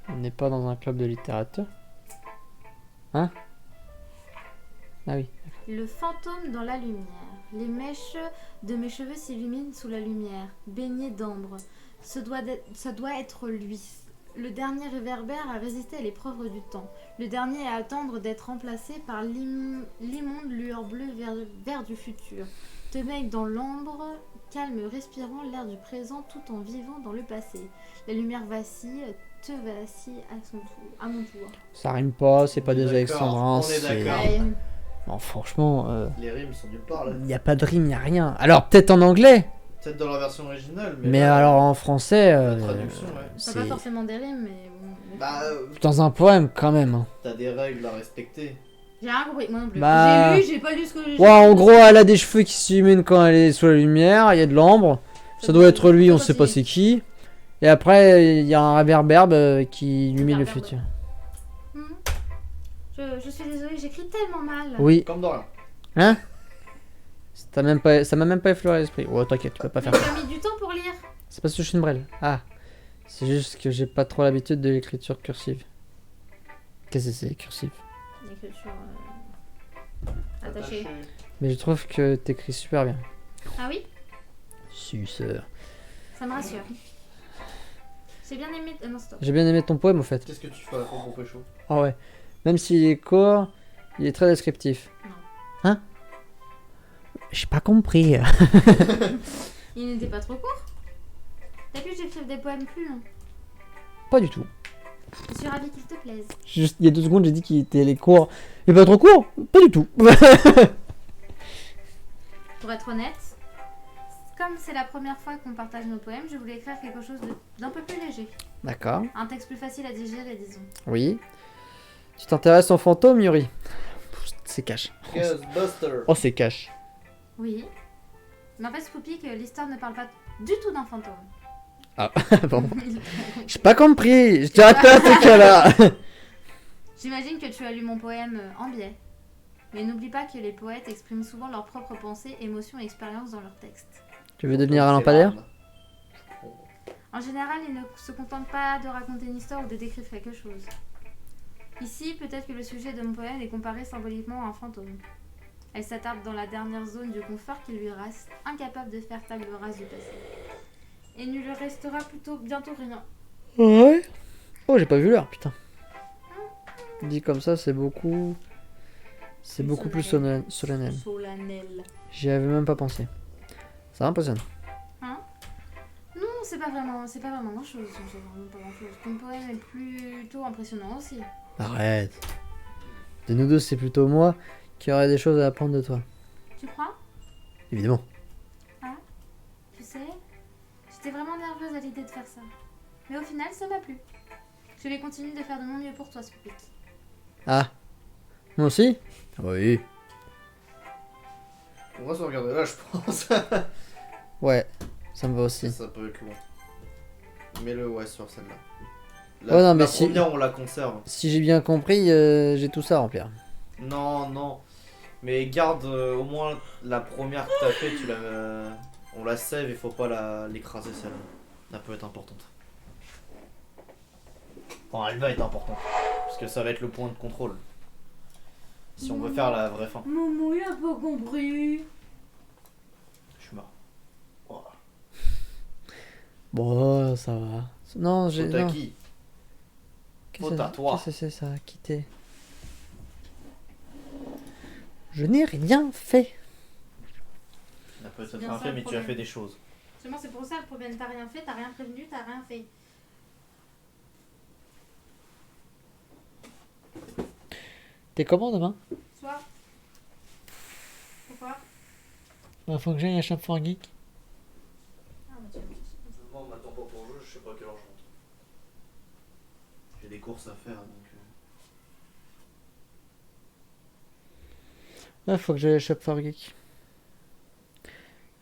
On n'est pas dans un club de littérature. Hein? Ah oui. Le fantôme dans la lumière. Les mèches de mes cheveux s'illuminent sous la lumière, baignées d'ambre. Ça doit être lui. Le dernier réverbère a résisté à l'épreuve du temps. Le dernier à attendre d'être remplacé par l'immonde lueur bleue vers du futur. Te mec dans l'ambre, calme, respirant l'air du présent tout en vivant dans le passé. La lumière vacille, te vacille à mon tour. Ça rime pas, c'est pas des D'accord, alexandrins, on est c'est... d'accord. Ouais. Non, franchement, Les rimes sont nulle part là. il n'y a pas de rime, il n'y a rien. Alors, peut-être en anglais, Peut-être dans la version originale, mais. mais là, alors en français, la traduction, ouais. C'est pas forcément des rimes, mais bon. Bah, dans un poème quand même. Hein. t'as des règles à respecter. J'ai rien compris, moi non plus. Bah- J'ai pas lu ce que j'ai Ouais, en gros, elle a des cheveux qui s'illuminent quand elle est sous la lumière, il y a de l'ombre. Ça doit être lui, on sait pas c'est qui. Et après, il y a un réverbère qui illumine le Réverbère, futur. Je suis désolée, j'écris tellement mal. Oui. Comme dans rien. Hein? Ça m'a même pas effleuré l'esprit. Oh, t'inquiète, tu peux pas Mais faire tu ça. as mis du temps pour lire. C'est parce que je suis une brêle. Ah. C'est juste que j'ai pas trop l'habitude de l'écriture cursive. Qu'est-ce que c'est, cursive? L'écriture attachée. Mais je trouve que t'écris super bien. Ah oui? Suceur. Ça me rassure. J'ai bien aimé. Non, stop. J'ai bien aimé ton poème, au fait. Qu'est-ce que tu fais à la fin pour pécho? Ah ouais. Même s'il est court, il est très descriptif. Non. Hein? J'ai pas compris. Il n'était pas trop court. T'as pu que j'écrive des poèmes plus longs. Pas du tout. Je suis ravie qu'il te plaise. Juste, il y a 2 secondes, j'ai dit qu'il était les courts. Et pas trop court? Pas du tout. Pour être honnête, comme c'est la première fois qu'on partage nos poèmes, je voulais écrire quelque chose d'un peu plus léger. D'accord. Un texte plus facile à digérer, disons. Oui. Tu t'intéresses aux fantômes, Yuri? C'est cash. Ghostbuster. Oh, c'est cash. Oui. Mais en fait, Scoopy, que l'histoire ne parle pas du tout d'un fantôme. Ah, bon. J'ai pas compris. Je t'arrête pas à ce cas-là. J'imagine que tu as lu mon poème en biais. Mais n'oublie pas que les poètes expriment souvent leurs propres pensées, émotions et expériences dans leurs textes. Tu veux devenir un lampadaire? En général, ils ne se contentent pas de raconter une histoire ou de décrire quelque chose. Ici, peut-être que le sujet de mon poème est comparé symboliquement à un fantôme. Elle s'attarde dans la dernière zone du confort qui lui reste, incapable de faire table rase du passé. Et il ne lui restera plutôt bientôt rien. Ouais. Oh, j'ai pas vu l'heure, putain. Dit comme ça, c'est beaucoup. C'est beaucoup plus solennel. Solennel. J'y avais même pas pensé. Ça m'impressionne. Non, c'est pas vraiment grand chose. C'est vraiment pas grand chose. Ton poème est plutôt impressionnant aussi. Arrête. De nous deux, c'est plutôt moi qui aurais des choses à apprendre de toi. Tu crois? Évidemment. Tu sais, j'étais vraiment nerveuse à l'idée de faire ça. Mais au final, ça m'a plu. Je vais continuer de faire de mon mieux pour toi, Scoopy. Ah. Moi aussi? Oui. On va se regarder là, je pense. Ouais. Ça me va aussi. Ça peut être long. Mets-le, ouais, sur celle-là. Ouais, non, mais la si- première, on la conserve. Si j'ai bien compris, j'ai tout ça à remplir. Non, non. Mais garde au moins la première que t'as fait, on la save et faut pas l'écraser celle-là. Elle peut être importante. Enfin, elle va être importante. Parce que ça va être le point de contrôle. Si on veut faire la vraie fin. Momo, il a pas compris. Je suis mort. Voilà. Bon, ça va. Non, j'ai. Faute à non. qui? Qu'est-ce Faute à que toi. qu'est-ce que c'est ça? Quitter. Je n'ai rien fait. Elle peut être bien rien ça, fait, le mais tu as problème. fait des choses. Justement, c'est pour ça le problème. T'as rien fait, t'as rien prévenu, t'as rien fait. T'es comment demain? Soit. Pourquoi? Faut que j'aille à Shop for Geek. Ah, bah tu vas me chercher. Moi, on m'attend pas pour jouer, je sais pas à quelle heure je rentre. J'ai des courses à faire donc. Faut que j'aille à Shop for Geek.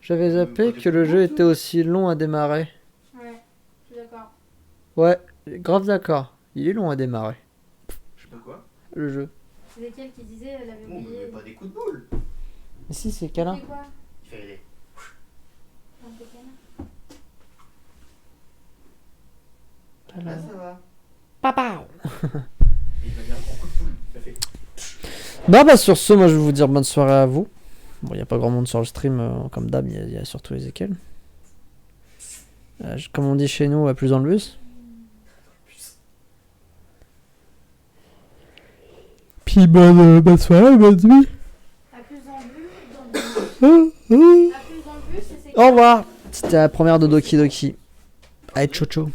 J'avais Pas zappé des que le coups jeu de était aussi long à démarrer. Ouais, je suis d'accord. Ouais, grave d'accord. Il est long à démarrer, Je sais pas quoi. le jeu. C'est lesquels qui disaient elle avait Bon, mais oublié. pas des coups de boule. Mais si, c'est câlin. C'est quoi? Il fait les. Un peu câlin. Là, ça va. Papa. Il va dire un coup de boule. Il fait. Bah sur ce, moi je vais vous dire bonne soirée à vous. Bon, il n'y a pas grand monde sur le stream, comme d'hab, il y a surtout Ezekiel. Comme on dit chez nous, à plus dans le bus. Puis bonne soirée, bonne nuit. À plus en vue, dans le bus. À plus dans le bus, et c'est Au revoir. C'était la première de Doki Doki. Allez, ciao ciao.